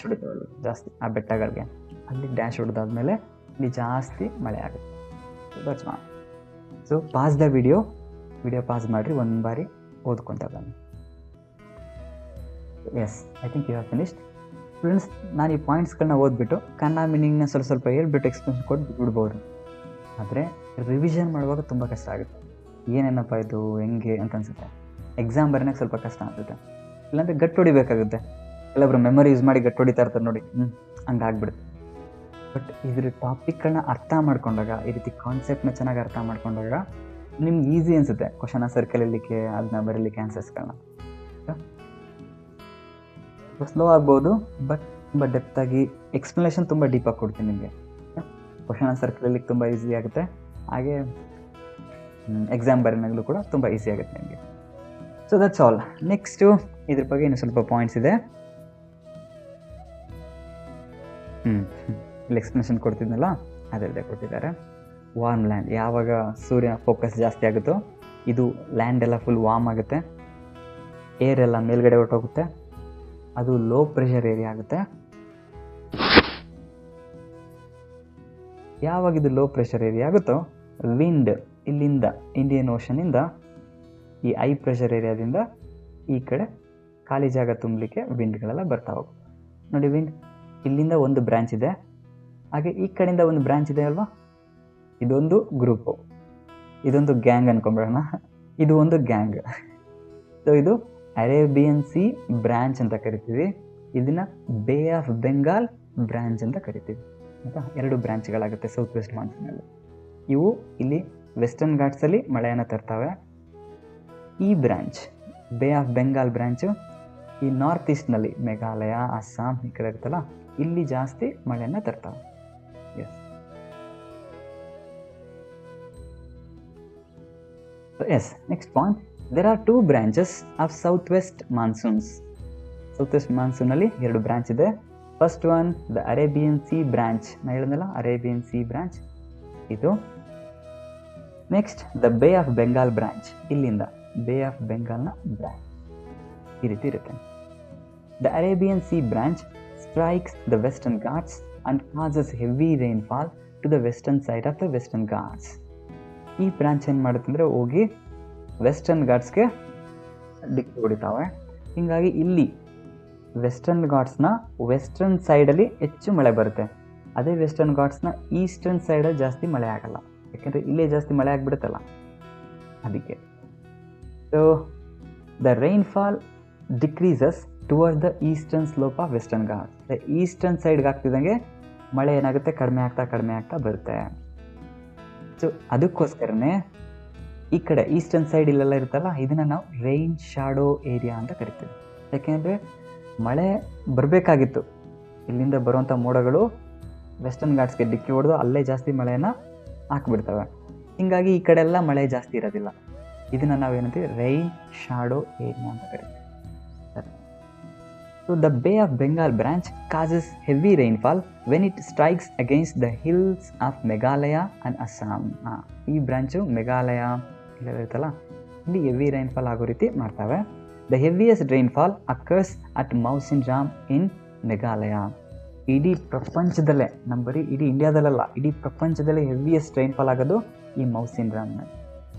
ಹೊಡಿತಾವಲ್ಲ ಜಾಸ್ತಿ ಆ ಬೆಟ್ಟಗಳಿಗೆ, ಅಲ್ಲಿ ಡ್ಯಾಶ್ ಹೊಡೆದಾದ್ಮೇಲೆ ಇಲ್ಲಿ ಜಾಸ್ತಿ ಮಳೆ ಆಗುತ್ತೆ. So pause the video pause ಮಾಡಿರಿ, ಒಂದು ಬಾರಿ ಓದ್ಕೊತ ಬನ್ನಿ. Yes, I think you have finished. Students, ನಾನು ಈ ಪಾಯಿಂಟ್ಸ್ಗಳನ್ನ ಓದ್ಬಿಟ್ಟು ಕನ್ನಡ ಮೀನಿಂಗ್ನ ಸ್ವಲ್ಪ ಹೇಳ್ಬಿಟ್ಟು ಎಕ್ಸ್ಪ್ಲೇಷನ್ ಕೊಟ್ಟು ಬಿಡ್ಬೋದು. ಆದರೆ ರಿವಿಷನ್ ಮಾಡುವಾಗ ತುಂಬ ಕಷ್ಟ ಆಗುತ್ತೆ. ಏನೇನಪ್ಪ ಇದು ಹೆಂಗೆ ಅಂತ ಅನ್ಸುತ್ತೆ. ಎಕ್ಸಾಮ್ ಬರೋಕ್ಕೆ ಸ್ವಲ್ಪ ಕಷ್ಟ ಅನಿಸುತ್ತೆ. ಇಲ್ಲಾಂದರೆ ಗಟ್ಟು ಹೊಡಿಬೇಕಾಗುತ್ತೆ. ಕೆಲವೊಬ್ರು ಮೆಮೊರಿ ಯೂಸ್ ಮಾಡಿ ಗಟ್ಟು ಹೊಡಿತಾ ಇರ್ತಾರೆ ನೋಡಿ, ಹಂಗೆ ಆಗ್ಬಿಡುತ್ತೆ. ಬಟ್ ಇದ್ರ ಟಾಪಿಕ್ಗಳನ್ನ ಅರ್ಥ ಮಾಡ್ಕೊಂಡಾಗ, ಈ ರೀತಿ ಕಾನ್ಸೆಪ್ಟ್ನ ಚೆನ್ನಾಗಿ ಅರ್ಥ ಮಾಡ್ಕೊಂಡಾಗ ನಿಮ್ಗೆ ಈಸಿ ಅನಿಸುತ್ತೆ ಕ್ವಶನ್ ಆನ್ಸರ್ ಕಲೀಲಿಕ್ಕೆ, ಅದನ್ನ ಬರೀಲಿಕ್ಕೆ ಆನ್ಸರ್ಸ್ಗಳನ್ನ. ಸ್ಲೋ ಆಗ್ಬೋದು, ಬಟ್ ತುಂಬ ಡೆಪ್ತಾಗಿ ಎಕ್ಸ್ಪ್ಲನೇಷನ್ ತುಂಬ ಡೀಪಾಗಿ ಕೊಡ್ತೀನಿ ನಿಮಗೆ. ಕ್ವಶನ್ ಆನ್ಸರ್ ಕಲೀಲಿಕ್ಕೆ ತುಂಬ ಈಸಿ ಆಗುತ್ತೆ, ಹಾಗೆ ಎಕ್ಸಾಮ್ ಬರೋನಾಗಲೂ ಕೂಡ ತುಂಬ ಈಸಿ ಆಗುತ್ತೆ ನಿಮಗೆ. So that's all. ನೆಕ್ಸ್ಟು ಇದ್ರ ಬಗ್ಗೆ ಇನ್ನು ಸ್ವಲ್ಪ ಪಾಯಿಂಟ್ಸ್ ಇದೆ. ಇಲ್ಲಿ ಎಕ್ಸ್ಪ್ಲನೇಷನ್ ಕೊಡ್ತಿದ್ನಲ್ಲ, ಅದರದ್ದೇ ಕೊಟ್ಟಿದ್ದಾರೆ. ವಾರ್ಮ್ ಲ್ಯಾಂಡ್, ಯಾವಾಗ ಸೂರ್ಯ ಫೋಕಸ್ ಜಾಸ್ತಿ ಆಗುತ್ತೋ ಇದು ಲ್ಯಾಂಡ್ ಎಲ್ಲ ಫುಲ್ ವಾರ್ಮ್ ಆಗುತ್ತೆ, ಏರ್ ಎಲ್ಲ ಮೇಲ್ಗಡೆ ಹೊರಟೋಗುತ್ತೆ, ಅದು ಲೋ ಪ್ರೆಷರ್ ಏರಿಯಾ ಆಗುತ್ತೆ. ಯಾವಾಗ ಇದು ಲೋ ಪ್ರೆಷರ್ ಏರಿಯಾ ಆಗುತ್ತೋ ವಿಂಡ್ ಇಲ್ಲಿಂದ ಇಂಡಿಯನ್ ಓಷನಿಂದ ಈ ಹೈ ಪ್ರೆಷರ್ ಏರಿಯಾದಿಂದ ಈ ಕಡೆ ಖಾಲಿ ಜಾಗ ತುಂಬಲಿಕ್ಕೆ ವಿಂಡ್ಗಳೆಲ್ಲ ಬರ್ತಾ ಹೋಗುತ್ತೆ. ನೋಡಿ, ವಿಂಡ್ ಇಲ್ಲಿಂದ ಒಂದು ಬ್ರಾಂಚ್ ಇದೆ, ಹಾಗೆ ಈ ಕಡೆಯಿಂದ ಒಂದು ಬ್ರಾಂಚ್ ಇದೆ ಅಲ್ವಾ, ಇದೊಂದು ಗ್ರೂಪು, ಇದೊಂದು ಗ್ಯಾಂಗ್ ಅನ್ಕೊಂಬಿಡೋಣ. ಇದು ಒಂದು ಗ್ಯಾಂಗ್. ಸೊ ಇದು ಅರೇಬಿಯನ್ ಸಿ ಬ್ರಾಂಚ್ ಅಂತ ಕರಿತೀವಿ, ಇದನ್ನ ಬೇ ಆಫ್ ಬೆಂಗಾಲ್ ಬ್ರಾಂಚ್ ಅಂತ ಕರಿತೀವಿ. ಆಯಿತಾ, 2 ಬ್ರಾಂಚ್ಗಳಾಗುತ್ತೆ ಸೌತ್ ವೆಸ್ಟ್ ಮಾನ್ಸೂನಲ್ಲಿ. ಇವು ಇಲ್ಲಿ ವೆಸ್ಟರ್ನ್ ಘಾಟ್ಸಲ್ಲಿ ಮಳೆಯನ್ನು ತರ್ತವೆ. ಈ branch bay of Bengal branch ಈ ನಾರ್ತ್ ಈಸ್ಟ್ನಲ್ಲಿ ಮೇಘಾಲಯ, ಅಸ್ಸಾಂ ಈ ಕಡೆ ಇರುತ್ತಲ್ಲ, ಇಲ್ಲಿ ಜಾಸ್ತಿ ಮಳೆಯನ್ನು ತರ್ತವೆ. Yes next point, there are 2 branches of south west monsoons. South west ಮಾನ್ಸೂನಲ್ಲಿ 2 ಬ್ರಾಂಚ್ ಇದೆ. First one the Arabian sea branch, ನಾನು ಹೇಳಿದ್ನಲ್ಲ ಅರೇಬಿಯನ್ ಸಿ ಬ್ರಾಂಚ್ ಇದು. Next the bay of Bengal branch, ಇಲ್ಲಿಂದ ಬೇ ಆಫ್ ಬೆಂಗಾಲ್ನ ಬ್ರಾಂಚ್ ಈ ರೀತಿ ಇರುತ್ತೆ. The Arabian sea branch strikes the Western Ghats and causes heavy rainfall to the western side of the Western Ghats. ಈ branch ಏನು ಮಾಡುತ್ತಂದರೆ ಹೋಗಿ ವೆಸ್ಟರ್ನ್ ಘಾಟ್ಸ್ಗೆ ಡಿಕ್ಕಿ ಹೊಡಿತಾವೆ. ಹೀಗಾಗಿ ಇಲ್ಲಿ ವೆಸ್ಟರ್ನ್ ಘಾಟ್ಸ್ನ ವೆಸ್ಟರ್ನ್ ಸೈಡಲ್ಲಿ ಹೆಚ್ಚು ಮಳೆ ಬರುತ್ತೆ, ಅದೇ ವೆಸ್ಟರ್ನ್ ಘಾಟ್ಸ್ನ ಈಸ್ಟರ್ನ್ ಸೈಡಲ್ಲಿ ಜಾಸ್ತಿ ಮಳೆ ಆಗಲ್ಲ, ಯಾಕೆಂದರೆ ಇಲ್ಲೇ ಜಾಸ್ತಿ ಮಳೆ ಆಗಿಬಿಡುತ್ತಲ್ಲ ಅದಕ್ಕೆ. So the rainfall decreases towards the eastern slope of Western Ghats. Eastern ಸೈಡ್ಗೆ ಆಗ್ತಿದ್ದಂಗೆ ಮಳೆ ಏನಾಗುತ್ತೆ, ಕಡಿಮೆ ಆಗ್ತಾ ಬರುತ್ತೆ. ಸೊ ಅದಕ್ಕೋಸ್ಕರನೇ ಈ ಕಡೆ ಈಸ್ಟರ್ನ್ ಸೈಡ್ ಇಲ್ಲೆಲ್ಲ ಇರುತ್ತಲ್ಲ, ಇದನ್ನು ನಾವು ರೈನ್ ಶಾಡೋ ಏರಿಯಾ ಅಂತ ಕರಿತೀವಿ. ಯಾಕೆಂದರೆ ಮಳೆ ಬರಬೇಕಾಗಿತ್ತು, ಇಲ್ಲಿಂದ ಬರುವಂಥ ಮೋಡಗಳು ವೆಸ್ಟರ್ನ್ ಘಾಟ್ಸ್ಗೆ ಡಿಕ್ಕಿ ಹೊಡೆದು ಅಲ್ಲೇ ಜಾಸ್ತಿ ಮಳೆಯನ್ನು ಹಾಕಿಬಿಡ್ತವೆ. ಹೀಗಾಗಿ ಈ ಕಡೆ ಎಲ್ಲ ಮಳೆ ಜಾಸ್ತಿ ಇರೋದಿಲ್ಲ. ಇದನ್ನು ನಾವೇನಂತೀವಿ ರೈನ್ ಶಾಡೋ ಏರಿಯಾ ಅಂತ ಕರಿತೀವಿ. So the bay of Bengal branch causes heavy rainfall when it strikes against the hills of Meghalaya and Assam. ಈ ಬ್ರಾಂಚು ಮೇಘಾಲಯ ಇರುತ್ತಲ್ಲ, ಇಲ್ಲಿ ಹೆವಿ ರೈನ್ಫಾಲ್ ಆಗೋ ರೀತಿ ಮಾಡ್ತವೆ. The heaviest rainfall occurs at Mawsynram in Meghalaya. ಇಡೀ ಪ್ರಪಂಚದಲ್ಲೇ, ನಮ್ಮ ಬರೀ ಇಡೀ ಇಂಡಿಯಾದಲ್ಲ, ಇಡೀ ಪ್ರಪಂಚದಲ್ಲೇ ಹೆವಿಯೆಸ್ಟ್ ರೈನ್ಫಾಲ್ ಆಗೋದು ಈ ಮೌಸಿನ್ರಾಮ್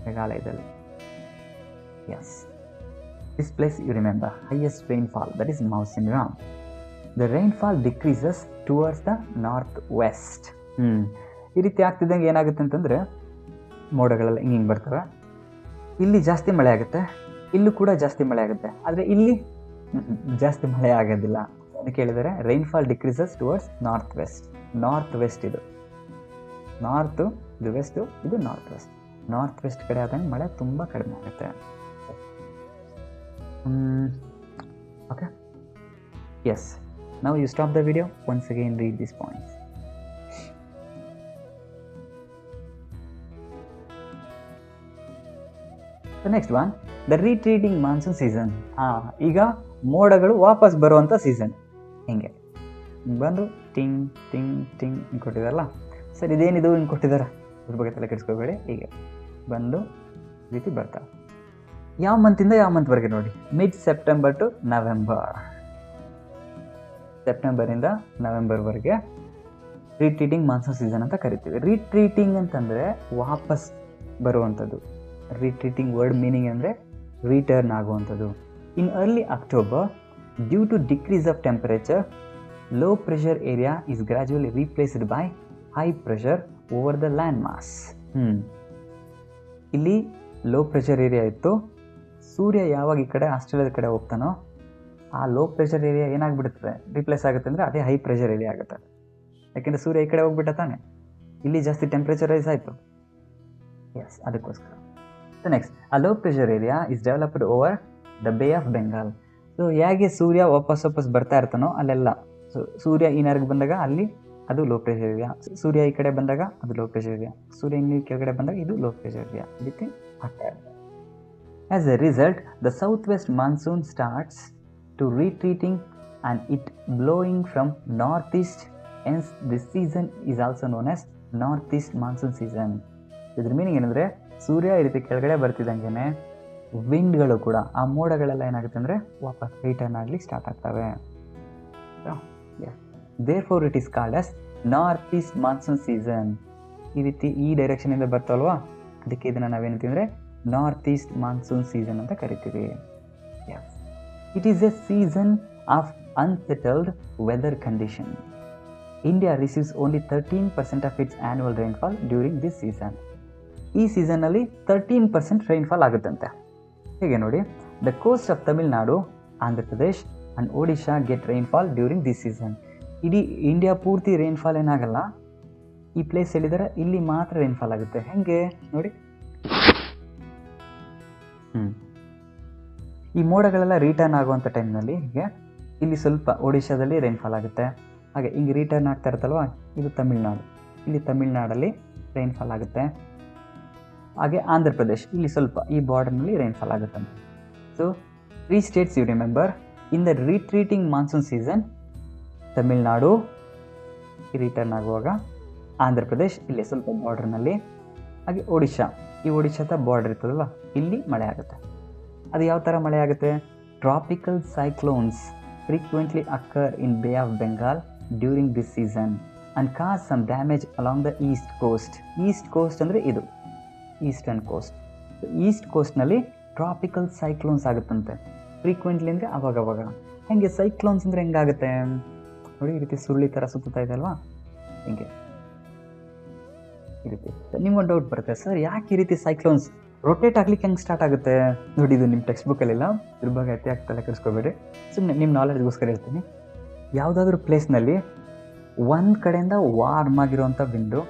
ಮೇಘಾಲಯದಲ್ಲಿ. Yes, this place you remember, highest rainfall, that is Mawsynram. The rainfall decreases towards the northwest. ಈ ರೀತಿ ಆಗ್ತಿದ್ದಂಗೆ ಏನಾಗುತ್ತೆ ಅಂತಂದರೆ ಮೋಡಗಳೆಲ್ಲ ಹಿಂಗೆ ಬರ್ತವೆ, ಇಲ್ಲಿ ಜಾಸ್ತಿ ಮಳೆ ಆಗುತ್ತೆ, ಇಲ್ಲೂ ಕೂಡ ಜಾಸ್ತಿ ಮಳೆ ಆಗುತ್ತೆ, ಆದರೆ ಇಲ್ಲಿ ಜಾಸ್ತಿ ಮಳೆ ಆಗೋದಿಲ್ಲ. ಅದಕ್ಕೆ ಹೇಳಿದರೆ rainfall decreases towards north west. ಇದು ನಾರ್ತು, ಇದು ವೆಸ್ಟು, ಇದು ನಾರ್ತ್ ವೆಸ್ಟ್ ಕಡೆ ಆದಂಗೆ ಮಳೆ ತುಂಬ ಕಡಿಮೆ ಆಗುತ್ತೆ. Okay, yes, now you stop the video, once again read these points. The next one, the retreating monsoon season. ಈಗ ಮೋಡಗಳು ವಾಪಸ್ ಬರುವಂಥ ಸೀಸನ್. ಹಿಂಗೆ ಬಂದು ಟಿಂಗ್ ಟಿಂಗ್ ಟಿಂಗ್ ಹಿಂಗೆ ಕೊಟ್ಟಿದಾರಲ್ಲ, ಸರ್ ಇದೇನಿದು ಹಿಂಗೆ ಕೊಟ್ಟಿದ್ದಾರೆ, ಅದ್ರ ಬಗ್ಗೆ ತಲೆ ಕೆಡಿಸ್ಕೋಬೇಡಿ. ಹೀಗೆ ಬಂದು ರೀತಿ ಬರ್ತಾವೆ. ಯಾವ ಮಂತಿಂದ ಯಾವ ಮಂತ್ವರೆಗೆ ನೋಡಿ, ಮಿಡ್ ಸೆಪ್ಟೆಂಬರ್ ಟು ನವೆಂಬರ್. ಸೆಪ್ಟೆಂಬರಿಂದ ನವೆಂಬರ್ವರೆಗೆ ರಿಟ್ರೀಟಿಂಗ್ ಮಾನ್ಸೂನ್ ಸೀಸನ್ ಅಂತ ಕರಿತೀವಿ. ರಿಟ್ರೀಟಿಂಗ್ ಅಂತಂದರೆ ವಾಪಸ್ ಬರುವಂಥದ್ದು. ರಿಟ್ರೀಟಿಂಗ್ ವರ್ಡ್ ಮೀನಿಂಗ್ ಅಂದರೆ ರಿಟರ್ನ್ ಆಗುವಂಥದ್ದು. In early October, due to decrease of temperature, low pressure area is gradually replaced by high pressure over the land mass. ಇಲ್ಲಿ ಲೋ ಪ್ರೆಷರ್ ಏರಿಯಾ ಇತ್ತು, ಸೂರ್ಯ ಯಾವಾಗ ಈ ಕಡೆ ಆಸ್ಟ್ರೇಲಿಯಾದ ಕಡೆ ಹೋಗ್ತಾನೋ ಆ ಲೋ ಪ್ರೆಷರ್ ಏರಿಯಾ ಏನಾಗ್ಬಿಡುತ್ತದೆ, ರಿಪ್ಲೇಸ್ ಆಗುತ್ತೆ ಅಂದರೆ ಅದೇ ಹೈ ಪ್ರೆಷರ್ ಏರಿಯಾ ಆಗುತ್ತೆ. ಯಾಕೆಂದರೆ ಸೂರ್ಯ ಈ ಕಡೆ ಹೋಗ್ಬಿಟ್ಟ ತಾನೆ, ಇಲ್ಲಿ ಜಾಸ್ತಿ ಟೆಂಪ್ರೇಚರ್ ರೈಸ್ ಆಯಿತು. ಎಸ್, ಅದಕ್ಕೋಸ್ಕರ. So next, a low pressure area is developed over the bay of Bengal. So ಹೇಗೆ ಸೂರ್ಯ ವಾಪಸ್ ಬರ್ತಾ ಇರ್ತಾನೋ ಅಲ್ಲೆಲ್ಲ, ಸೊ ಸೂರ್ಯ ಈ ನರ್ಗೆ ಬಂದಾಗ ಅಲ್ಲಿ ಅದು ಲೋ ಪ್ರೆಷರ್ ಏರಿಯಾ, ಸೂರ್ಯ ಈ ಕಡೆ ಬಂದಾಗ ಅದು ಲೋ ಪ್ರೆಷರ್ ಏರಿಯಾ, ಸೂರ್ಯ ಈ ಕೆಳಗಡೆ ಬಂದಾಗ ಇದು ಲೋ ಪ್ರೆಷರ್ ಏರಿಯಾ, ಈ ರೀತಿ ಆಗ್ತಾ ಇರುತ್ತೆ. As a result, the south west monsoon starts to retreating and it blowing from northeast. Hence this season is also known as northeast monsoon season. ಇದ್ರ meaning ಏನಂದರೆ, ಸೂರ್ಯ ಈ ರೀತಿ ಕೆಳಗಡೆ ಬರ್ತಿದ್ದಂಗೆ ವಿಂಡ್ಗಳು ಕೂಡ, ಆ ಮೋಡಗಳೆಲ್ಲ ಏನಾಗುತ್ತೆ ಅಂದರೆ ವಾಪಸ್ ರಿಟರ್ನ್ ಆಗಲಿ ಸ್ಟಾರ್ಟ್ ಆಗ್ತವೆ. Therefore it is called as north East monsoon season. ಈ ರೀತಿ ಈ ಡೈರೆಕ್ಷನಿಂದ ಬರ್ತಾವಲ್ವಾ, ಅದಕ್ಕೆ ಇದನ್ನು ನಾವೇನಂತೀವಿ ಅಂದರೆ ನಾರ್ತ್ ಈಸ್ಟ್ ಮಾನ್ಸೂನ್ ಸೀಸನ್ ಅಂತ ಕರಿತೀವಿ. It is a season of unsettled weather condition. India receives only 13% of its annual rainfall during this season. ಈ ಸೀಸನ್ನಲ್ಲಿ 13% rainfall ಆಗುತ್ತಂತೆ. ಹೇಗೆ ನೋಡಿ, the coast of Tamil Nadu, Andhra Pradesh and Odisha get rainfall during this season. ಇಡೀ India ಪೂರ್ತಿ rainfall ಏನಾಗಲ್ಲ, ಈ ಪ್ಲೇಸ್ ಹೇಳಿದರೆ ಇಲ್ಲಿ ಮಾತ್ರ ರೈನ್ಫಾಲ್ ಆಗುತ್ತೆ. ಹೇಗೆ ನೋಡಿ, ಈ ಮೋಡಗಳೆಲ್ಲ ರಿಟರ್ನ್ ಆಗುವಂಥ ಟೈಮ್ನಲ್ಲಿ ಹೀಗೆ ಇಲ್ಲಿ ಸ್ವಲ್ಪ ಒಡಿಶಾದಲ್ಲಿ ರೈನ್ಫಾಲ್ ಆಗುತ್ತೆ, ಹಾಗೆ ಹಿಂಗೆ ರಿಟರ್ನ್ ಆಗ್ತಾ ಇರುತ್ತಲ್ವ, ಇದು ತಮಿಳ್ನಾಡು, ಇಲ್ಲಿ ತಮಿಳ್ನಾಡಲ್ಲಿ ರೈನ್ಫಾಲ್ ಆಗುತ್ತೆ. ಹಾಗೆ ಆಂಧ್ರ ಪ್ರದೇಶ್, ಇಲ್ಲಿ ಸ್ವಲ್ಪ ಈ ಬಾರ್ಡರ್ನಲ್ಲಿ ರೈನ್ಫಾಲ್ ಆಗುತ್ತೆ. So 3 states you remember, in the retreating monsoon season Tamil Nadu ಈ ರಿಟರ್ನ್ ಆಗುವಾಗ, ಆಂಧ್ರ ಪ್ರದೇಶ್ ಇಲ್ಲಿ ಸ್ವಲ್ಪ ಬಾರ್ಡರ್ನಲ್ಲಿ, ಹಾಗೆ ಒಡಿಶಾ, ಈ ಒಡಿಶಾದ ಬಾರ್ಡರ್ ಇರ್ತದಲ್ಲ ಇಲ್ಲಿ ಮಳೆ ಆಗುತ್ತೆ. ಅದು ಯಾವ ಥರ ಮಳೆ ಆಗುತ್ತೆ, tropical cyclones frequently occur in bay of Bengal during this season and cause some damage along the east coast. East coast ಅಂದರೆ ಇದು ಈಸ್ಟರ್ನ್ ಕೋಸ್ಟ್. ಈಸ್ಟ್ ಕೋಸ್ಟ್ನಲ್ಲಿ ಟ್ರಾಪಿಕಲ್ ಸೈಕ್ಲೋನ್ಸ್ ಆಗುತ್ತಂತೆ ಫ್ರೀಕ್ವೆಂಟ್ಲಿ, ಅಂದರೆ ಅವಾಗವಾಗ. ಹಾಗೆ ಸೈಕ್ಲೋನ್ಸ್ ಅಂದರೆ ಹೆಂಗಾಗುತ್ತೆ ನೋಡಿ, ಈ ರೀತಿ ಸುರುಳಿ ಥರ ಸುತ್ತಾ ಇದೆ ಅಲ್ವಾ, ಹಿಂಗೆ ಈ ರೀತಿ. ನಿಮ್ಗೊಂದು ಡೌಟ್ ಬರುತ್ತೆ, ಸರ್ ಯಾಕೆ ಈ ರೀತಿ ಸೈಕ್ಲೋನ್ಸ್ ರೊಟೇಟ್ ಆಗ್ಲಿಕ್ಕೆ ಹೆಂಗೆ ಸ್ಟಾರ್ಟ್ ಆಗುತ್ತೆ? ನೋಡಿ, ಇದು ನಿಮ್ಮ ಟೆಕ್ಸ್ಟ್ ಬುಕ್ಕಲ್ಲಿಲ್ಲ, ಇದ್ರ ಬಗ್ಗೆ ಅತಿ ತಲೆ ಕೆಡಿಸ್ಕೋಬೇಡಿ, ಸುಮ್ಮನೆ ನಿಮ್ಮ ನಾಲೆಡ್ಗೋಸ್ಕರ ಹೇಳ್ತೀನಿ. ಯಾವುದಾದ್ರೂ ಪ್ಲೇಸ್ನಲ್ಲಿ ಒಂದು ಕಡೆಯಿಂದ ವಾರ್ಮ್ ಆಗಿರೋಂಥ ವಿಂಡು,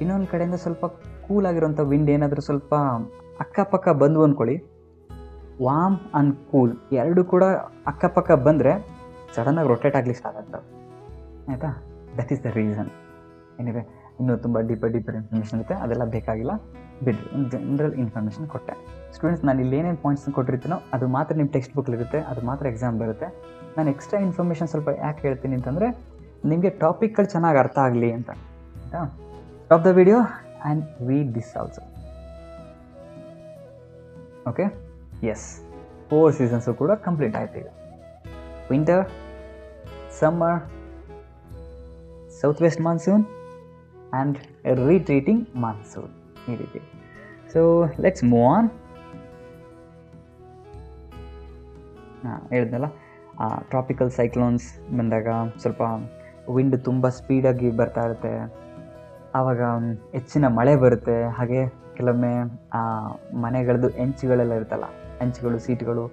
ಇನ್ನೊಂದು ಕಡೆಯಿಂದ ಸ್ವಲ್ಪ ಕೂಲ್ ಆಗಿರೋಂಥ ವಿಂಡ್ ಏನಾದರೂ ಸ್ವಲ್ಪ ಅಕ್ಕಪಕ್ಕ ಬಂದು ಅಂದ್ಕೊಳ್ಳಿ, ವಾರ್ಮ್ ಆ್ಯಂಡ್ ಕೂಲ್ ಎರಡು ಕೂಡ ಅಕ್ಕಪಕ್ಕ ಬಂದರೆ ಸಡನ್ನಾಗಿ ರೊಟೇಟ್ ಆಗ್ಲಿಕ್ಕೆ ಸ್ಟಾರ್ಟ್ ಆಗ್ತವೆ, ಆಯಿತಾ? That is the reason. ಏನಿವೆ, ಇನ್ನೂ ತುಂಬ ಡೀಪರ್ ಇನ್ಫಾರ್ಮೇಷನ್ ಇರುತ್ತೆ, ಅದೆಲ್ಲ ಬೇಕಾಗಿಲ್ಲ, ಬಿಡ್ರಿ. ಒಂದು ಜನರಲ್ ಇನ್ಫಾರ್ಮೇಷನ್ ಕೊಟ್ಟೆ. ಸ್ಟೂಡೆಂಟ್ಸ್, ನಾನು ಇಲ್ಲಿ ಏನೇನು ಪಾಯಿಂಟ್ಸ್ ಕೊಟ್ಟಿರ್ತೀನೋ ಅದು ಮಾತ್ರ ನಿಮ್ಮ ಟೆಕ್ಸ್ಟ್ ಬುಕ್ಕಲ್ಲಿರುತ್ತೆ, ಅದು ಮಾತ್ರ ಎಕ್ಸಾಮ್ ಬರುತ್ತೆ. ನಾನು ಎಕ್ಸ್ಟ್ರಾ ಇನ್ಫಾರ್ಮೇಷನ್ ಸ್ವಲ್ಪ ಯಾಕೆ ಹೇಳ್ತೀನಿ ಅಂತಂದರೆ, ನಿಮಗೆ ಟಾಪಿಕ್ಗಳು ಚೆನ್ನಾಗಿ ಅರ್ಥ ಆಗಲಿ ಅಂತ, ಆಯಿತಾ? Stop the video and read this also. Okay, yes, 4 seasons ಕೂಡ ಕಂಪ್ಲೀಟ್ ಆಯ್ತು ಈಗ. Winter, summer, south west monsoon and retreating monsoon, ಈ ರೀತಿ. So let's move on. ಹೇಳಿದ್ನಲ್ಲ, ಟ್ರಾಪಿಕಲ್ ಸೈಕ್ಲೋನ್ಸ್ ಬಂದಾಗ ಸ್ವಲ್ಪ ವಿಂಡ್ ತುಂಬ ಸ್ಪೀಡಾಗಿ ಬರ್ತಾ ಇರುತ್ತೆ, ಆವಾಗ ಹೆಚ್ಚಿನ ಮಳೆ ಬರುತ್ತೆ. ಹಾಗೆ ಕೆಲವೊಮ್ಮೆ ಮನೆಗಳದ್ದು ಹೆಂಚುಗಳೆಲ್ಲ ಇರುತ್ತಲ್ಲ, ಹೆಂಚುಗಳು, ಸೀಟ್ಗಳು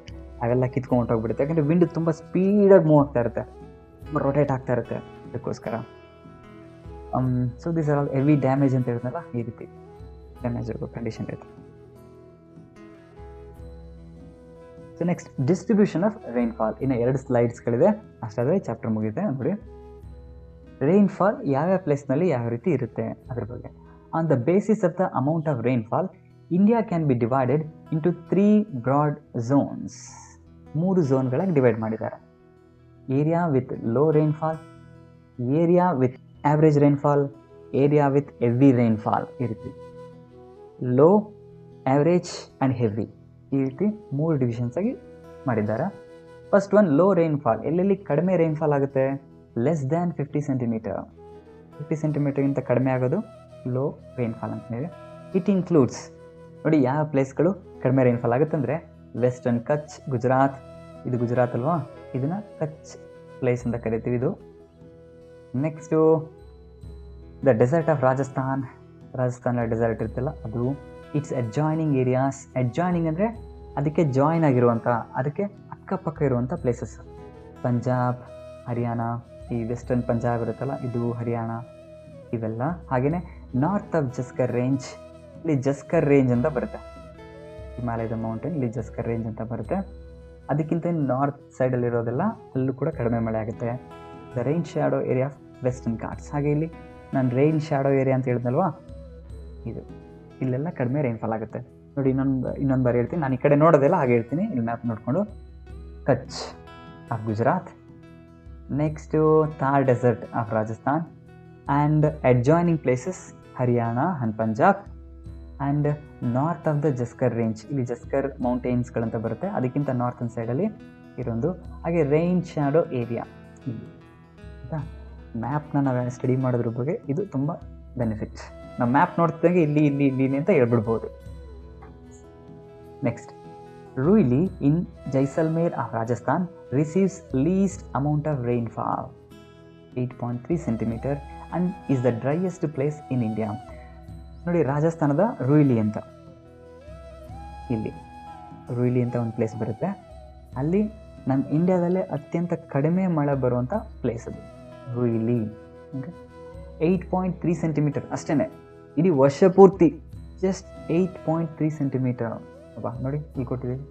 ಅವೆಲ್ಲ ಕಿತ್ಕೊಂಡು ಹೋಗ್ಬಿಡುತ್ತೆ, ಯಾಕಂದರೆ ವಿಂಡ್ ತುಂಬ ಸ್ಪೀಡಾಗಿ ಮೂವ್ ಆಗ್ತಾ ಇರುತ್ತೆ, ರೊಟೇಟ್ ಆಗ್ತಾ ಇರುತ್ತೆ, ಅದಕ್ಕೋಸ್ಕರ. So this are all heavy damage ಅಂತ ಹೇಳಿದ್ನಲ್ಲ, ಈ ರೀತಿ ಡ್ಯಾಮೇಜ್ ಆಗೋ ಕಂಡೀಷನ್ ಇರುತ್ತೆ. So next, distribution of rainfall. ಇನ್ನು 2 ಸ್ಲೈಡ್ಸ್ಗಳಿದೆ, ಅಷ್ಟಾದರೆ ಚಾಪ್ಟರ್ ಮುಗಿದೆ ನೋಡಿ. ರೈನ್ಫಾಲ್ ಯಾವ್ಯಾವ ಪ್ಲೇಸ್ನಲ್ಲಿ ಯಾವ ರೀತಿ ಇರುತ್ತೆ ಅದ್ರ ಬಗ್ಗೆ. On the basis of the amount of rainfall, India can be divided into 3 broad zones. 3 ಝೋನ್ಗಳಾಗಿ ಡಿವೈಡ್ ಮಾಡಿದ್ದಾರೆ. Area with low rainfall, area with average rainfall, area with heavy rainfall, ಈ ರೀತಿ ಲೋ, ಆವ್ರೇಜ್ ಆ್ಯಂಡ್ ಹೆವಿ, ಈ ರೀತಿ 3 divisions ಆಗಿ ಮಾಡಿದ್ದಾರೆ. First one, low rainfall. ಎಲ್ಲೆಲ್ಲಿ ಕಡಿಮೆ ರೈನ್ಫಾಲ್ ಆಗುತ್ತೆ, ಲೆಸ್ ದ್ಯಾನ್ 50 ಸೆಂಟಿಮೀಟರ್, 50 ಸೆಂಟಿಮೀಟರ್ಗಿಂತ ಕಡಿಮೆ ಆಗೋದು ಲೋ ರೈನ್ಫಾಲ್ ಅಂತೇಳಿ. ಇಟ್ ಇನ್ಕ್ಲೂಡ್ಸ್, ನೋಡಿ ಯಾವ ಪ್ಲೇಸ್ಗಳು ಕಡಿಮೆ ರೈನ್ಫಾಲ್ ಆಗುತ್ತೆ ಅಂದರೆ, ವೆಸ್ಟರ್ನ್ ಕಚ್, ಗುಜರಾತ್, ಇದು ಗುಜರಾತ್ ಅಲ್ವಾ, ಇದನ್ನು ಕಚ್ ಪ್ಲೇಸ್ ಅಂತ ಕರಿತೀವಿ ಇದು. Next the desert of Rajasthan, Rajasthan desert ಇರುತ್ತಲ್ಲ ಅದು. ಇಟ್ಸ್ ಅಡ್ಜಾಯ್ನಿಂಗ್ ಏರಿಯಾಸ್, ಅಡ್ಜಾಯ್ನಿಂಗ್ ಅಂದರೆ ಅದಕ್ಕೆ ಜಾಯಿನ್ ಆಗಿರುವಂಥ, ಅದಕ್ಕೆ ಅಕ್ಕಪಕ್ಕ ಇರುವಂಥ ಪ್ಲೇಸಸ್ ಪಂಜಾಬ್, ಹರಿಯಾಣ, ಈ ವೆಸ್ಟರ್ನ್ ಪಂಜಾಬ್ ಇರುತ್ತಲ್ಲ ಇದು ಹರಿಯಾಣ ಇವೆಲ್ಲ. ಹಾಗೆಯೇ ನಾರ್ತ್ ಆಫ್ ಜಸ್ಕರ್ ರೇಂಜ್, ಇಲ್ಲಿ ಜಸ್ಕರ್ ರೇಂಜ್ ಅಂತ ಬರುತ್ತೆ, ಹಿಮಾಲಯದ ಮೌಂಟೇನ್ ಇಲ್ಲಿ ಜಸ್ಕರ್ ರೇಂಜ್ ಅಂತ ಬರುತ್ತೆ. ಅದಕ್ಕಿಂತ ನಾರ್ತ್ ಸೈಡಲ್ಲಿರೋದೆಲ್ಲ ಅಲ್ಲೂ ಕೂಡ ಕಡಿಮೆ ಮಳೆ ಆಗುತ್ತೆ. The rain shadow area of Western Ghats. ಹಾಗೆ ಇಲ್ಲಿ ನಾನು ರೈನ್ ಶ್ಯಾಡೋ ಏರಿಯಾ ಅಂತ ಹೇಳಿದ್ನಲ್ವಾ, ಇದು ಇಲ್ಲೆಲ್ಲ ಕಡಿಮೆ ರೈನ್ಫಾಲ್ ಆಗುತ್ತೆ. ನೋಡಿ ಇನ್ನೊಂದು ಬಾರಿ ಹೇಳ್ತೀನಿ, ನಾನು ಈ ಕಡೆ ನೋಡೋದೆಲ್ಲ ಹಾಗೆ ಹೇಳ್ತೀನಿ, ಇಲ್ಲಿ ಮ್ಯಾಪ್ ನೋಡಿಕೊಂಡು. Kutch of Gujarat, next Thar desert of Rajasthan, and adjoining places Haryana and Punjab, and north of the Zaskar range, ಇಲ್ಲಿ ಜಸ್ಕರ್ ಮೌಂಟೇನ್ಸ್ಗಳಂತ ಬರುತ್ತೆ, ಅದಕ್ಕಿಂತ ನಾರ್ತನ್ ಸೈಡಲ್ಲಿ ಇರೋದು. ಹಾಗೆ ರೈನ್ ಶ್ಯಾಡೋ ಏರಿಯಾ ಇಲ್ಲಿ ಆಯಿತಾ. ಮ್ಯಾಪ್ನ ನಾವು ಸ್ಟಡಿ ಮಾಡೋದ್ರ ಬಗ್ಗೆ ಇದು ತುಂಬ ಬೆನಿಫಿಟ್ಸ್. ನಾವು ಮ್ಯಾಪ್ ನೋಡ್ತಿದ್ದಂಗೆ ಇಲ್ಲಿ ಇಲ್ಲಿ ಇಲ್ಲಿ ಅಂತ ಹೇಳ್ಬಿಡ್ಬೋದು. Next, Ruyli in Jaisalmer of Rajasthan receives least amount of rainfall 8.3 centimetre and is the driest place in India. ನೋಡಿ, ರಾಜಸ್ಥಾನದ ರೂಯ್ಲಿ ಅಂತ, ಇಲ್ಲಿ ರೂಯ್ಲಿ ಅಂತ ಒಂದು ಪ್ಲೇಸ್ ಬರುತ್ತೆ, ಅಲ್ಲಿ ನಮ್ಮ ಇಂಡಿಯಾದಲ್ಲೇ ಅತ್ಯಂತ ಕಡಿಮೆ ಮಳೆ ಬರುವಂಥ ಪ್ಲೇಸ್ ಅದು ರೂಯ್ಲಿ. 8.3 ಸೆಂಟಿಮೀಟರ್ ಅಷ್ಟೇ, ಇಡೀ ವರ್ಷ ಪೂರ್ತಿ ಜಸ್ಟ್ 8.3 ಸೆಂಟಿಮೀಟರ್. ಅಬ್ಬಾ ನೋಡಿ, ಇಲ್ಲಿ ಕೊಟ್ಟಿದ್ದೀವಿ,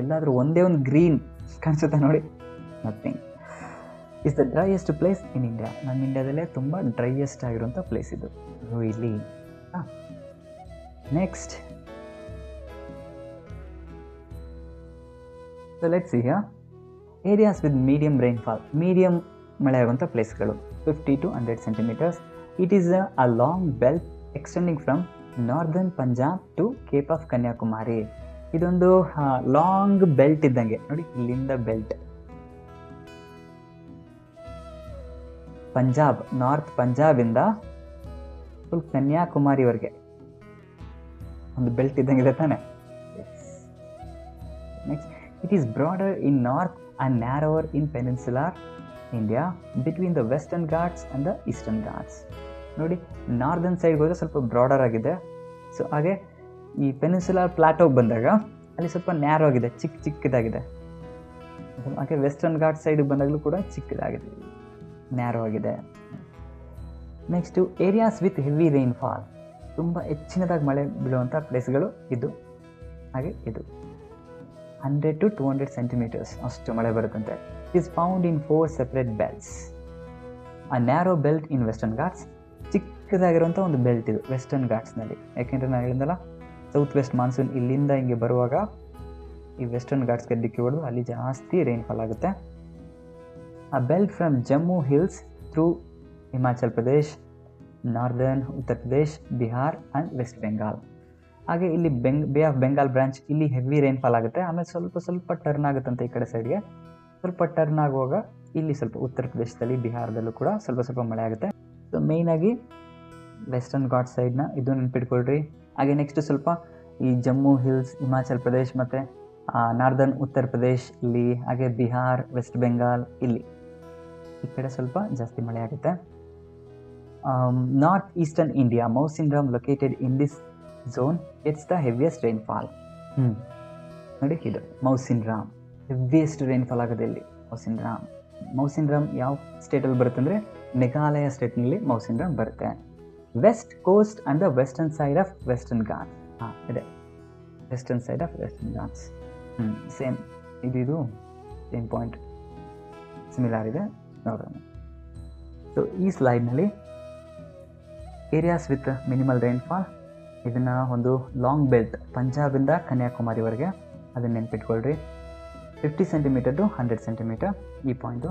ಎಲ್ಲಾದರೂ ಒಂದೇ ಒಂದು ಗ್ರೀನ್ ಕಾಣಿಸುತ್ತಾ ನೋಡಿ? Nothing. Is the driest place in India. ನಮ್ಮ ಇಂಡಿಯಾದಲ್ಲೇ ತುಂಬ ಡ್ರೈಯೆಸ್ಟ್ ಆಗಿರುವಂಥ ಪ್ಲೇಸ್ ಇದು Ruyli. Next, so let's see here areas with medium rainfall. Medium ಮಳೆ ಆಗುವಂಥ ಪ್ಲೇಸ್ಗಳು 50 to 100 ಸೆಂಟಿಮೀಟರ್ಸ್. It is a long belt extending from northern Punjab to cape of Kanyakumari. ಇದೊಂದು ಲಾಂಗ್ ಬೆಲ್ಟ್ ಇದ್ದಂಗೆ ನೋಡಿ, ಇಲ್ಲಿಂದ ಬೆಲ್ಟ್ ಪಂಜಾಬ್, ನಾರ್ತ್ ಪಂಜಾಬಿಂದ ಫುಲ್ ಕನ್ಯಾಕುಮಾರಿವರೆಗೆ ಒಂದು ಬೆಲ್ಟ್ ಇದ್ದಂಗಿದೆ ತಾನೆ. Next, it is broader in north and ನ್ಯಾರೋವರ್ in peninsular India between the Western Ghats and the eastern Ghats. ನೋಡಿ, ನಾರ್ದರ್ನ್ ಸೈಡ್ಗೆ ಹೋದರೆ ಸ್ವಲ್ಪ ಬ್ರಾಡರ್ ಆಗಿದೆ. ಸೊ ಹಾಗೆ ಈ ಪೆನಿನ್ಸುಲಾರ್ ಪ್ಲಾಟೋಗೆ ಬಂದಾಗ ಅಲ್ಲಿ ಸ್ವಲ್ಪ ನ್ಯಾರೋ ಆಗಿದೆ, ಚಿಕ್ಕದಾಗಿದೆ. ಹಾಗೆ ವೆಸ್ಟರ್ನ್ ಘಾಟ್ ಸೈಡ್ಗೆ ಬಂದಾಗಲೂ ಕೂಡ ಚಿಕ್ಕದಾಗಿದೆ, ನ್ಯಾರೋ ಆಗಿದೆ. Next, areas with heavy rainfall, ತುಂಬ ಹೆಚ್ಚಿನದಾಗಿ ಮಳೆ ಬೀಳುವಂಥ ಪ್ಲೇಸ್ಗಳು ಇದು. ಹಾಗೆ ಇದು 100 to 200 ಸೆಂಟಿಮೀಟರ್ಸ್ ಅಷ್ಟು ಮಳೆ ಬರುತ್ತಂತೆ. It is found in 4 separate belts. A narrow belt in Western Ghats, ಚಿಕ್ಕದಾಗಿರುವಂಥ ಒಂದು ಬೆಲ್ಟ್ ಇದು ವೆಸ್ಟರ್ನ್ ಘಾಟ್ಸ್ನಲ್ಲಿ. ಯಾಕೆಂದರೆ ನಾನು ಹೇಳಿದ್ನಲ್ಲ, ಸೌತ್ ವೆಸ್ಟ್ ಮಾನ್ಸೂನ್ ಇಲ್ಲಿಂದ ಹಿಂಗೆ ಬರುವಾಗ ಈ ವೆಸ್ಟರ್ನ್ ಘಾಟ್ಸ್ಗೆ ಡಿಕ್ಕಿ ಹೊಡೆದು ಅಲ್ಲಿ ಜಾಸ್ತಿ ರೈನ್ಫಾಲ್ ಆಗುತ್ತೆ. ಆ belt from Jammu hills through Himachal Pradesh, northern Uttar Pradesh, Bihar and West Bengal. ಹಾಗೆ ಇಲ್ಲಿ ಬೇ ಆಫ್ ಬೆಂಗಾಲ್ ಬ್ರಾಂಚ್, ಇಲ್ಲಿ ಹೆವಿ ರೈನ್ಫಾಲ್ ಆಗುತ್ತೆ. ಆಮೇಲೆ ಸ್ವಲ್ಪ ಟರ್ನ್ ಆಗುತ್ತಂತೆ ಈ ಕಡೆ ಸೈಡ್ಗೆ. ಸ್ವಲ್ಪ ಟರ್ನ್ ಆಗುವಾಗ ಇಲ್ಲಿ ಸ್ವಲ್ಪ ಉತ್ತರ ಪ್ರದೇಶದಲ್ಲಿ, ಬಿಹಾರದಲ್ಲೂ ಕೂಡ ಸ್ವಲ್ಪ ಮಳೆ ಆಗುತ್ತೆ. ಸೊ ಮೇಯ್ನಾಗಿ ವೆಸ್ಟರ್ನ್ ಘಾಟ್ ಸೈಡ್ನ ಇದು ನೆನ್ಪಿಟ್ಕೊಳ್ರಿ. ಹಾಗೆ ನೆಕ್ಸ್ಟ್ ಸ್ವಲ್ಪ ಈ ಜಮ್ಮು ಹಿಲ್ಸ್, ಹಿಮಾಚಲ್ ಪ್ರದೇಶ್ ಮತ್ತು ನಾರ್ದರ್ನ್ ಉತ್ತರ ಪ್ರದೇಶ್ ಇಲ್ಲಿ, ಹಾಗೆ ಬಿಹಾರ್, ವೆಸ್ಟ್ ಬೆಂಗಾಲ್ ಇಲ್ಲಿ ಈ ಕಡೆ ಸ್ವಲ್ಪ ಜಾಸ್ತಿ ಮಳೆ ಆಗುತ್ತೆ. North eastern India, Mawsynram located in this zone it's the heaviest rainfall. ನೋಡಿ, ಇದು ಮೌಸಿನ್ರಾಮ್, ಹೆವಿಯೆಸ್ಟ್ ರೈನ್ಫಾಲ್ ಆಗೋದು ಇಲ್ಲಿ ಮೌಸಿನ್ರಾಮ್ ಯಾವ ಸ್ಟೇಟಲ್ಲಿ ಬರುತ್ತೆ ಅಂದರೆ ಮೇಘಾಲಯ ಸ್ಟೇಟ್ನಲ್ಲಿ ಮೌಸಿನ್ರಾಮ್ ಬರುತ್ತೆ. West coast and the western side of Western Ghats. ಇದೆ western side of Western Ghats. Same ಇದು ಸೇಮ್ ಪಾಯಿಂಟ್ ಸಿಮಿಲಾರ್ ಇದೆ ನೋಡೋಣ. ಸೊ ಈ ಸ್ಲೈಡ್ನಲ್ಲಿ ಏರಿಯಾಸ್ ವಿತ್ ಮಿನಿಮಲ್ ರೈನ್ಫಾಲ್, ಇದನ್ನು ಒಂದು ಲಾಂಗ್ ಬೆಲ್ಟ್ ಪಂಜಾಬಿಂದ ಕನ್ಯಾಕುಮಾರಿವರೆಗೆ ಅದನ್ನು ನೆನ್ಪಿಟ್ಕೊಳ್ರಿ. 50 ಸೆಂಟಿಮೀಟರ್ ಟು 100 ಸೆಂಟಿಮೀಟರ್ ಈ point.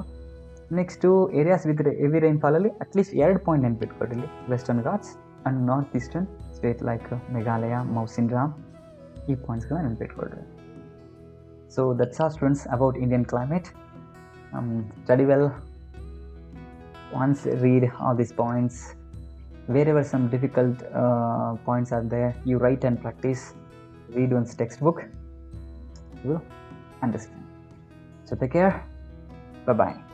Next areas with heavy ರೈನ್ಫಾಲಲ್ಲಿ ಅಟ್ಲೀಸ್ಟ್ 2 ಪಾಯಿಂಟ್ ನೆನ್ಪಿಟ್ಕೊಳ್ರಿ. ಇಲ್ಲಿ Western Ghats and north eastern state like Meghalaya, Mawsynram, ಈ ಪಾಯಿಂಟ್ಸ್ಗಳನ್ನ ನೆನ್ಪಿಟ್ಕೊಳ್ರಿ. So that's all students about Indian climate. Study well. Once read all these points. Wherever some difficult points are there, you write and practice. Read one's textbook. You will understand. So take care. Bye-bye.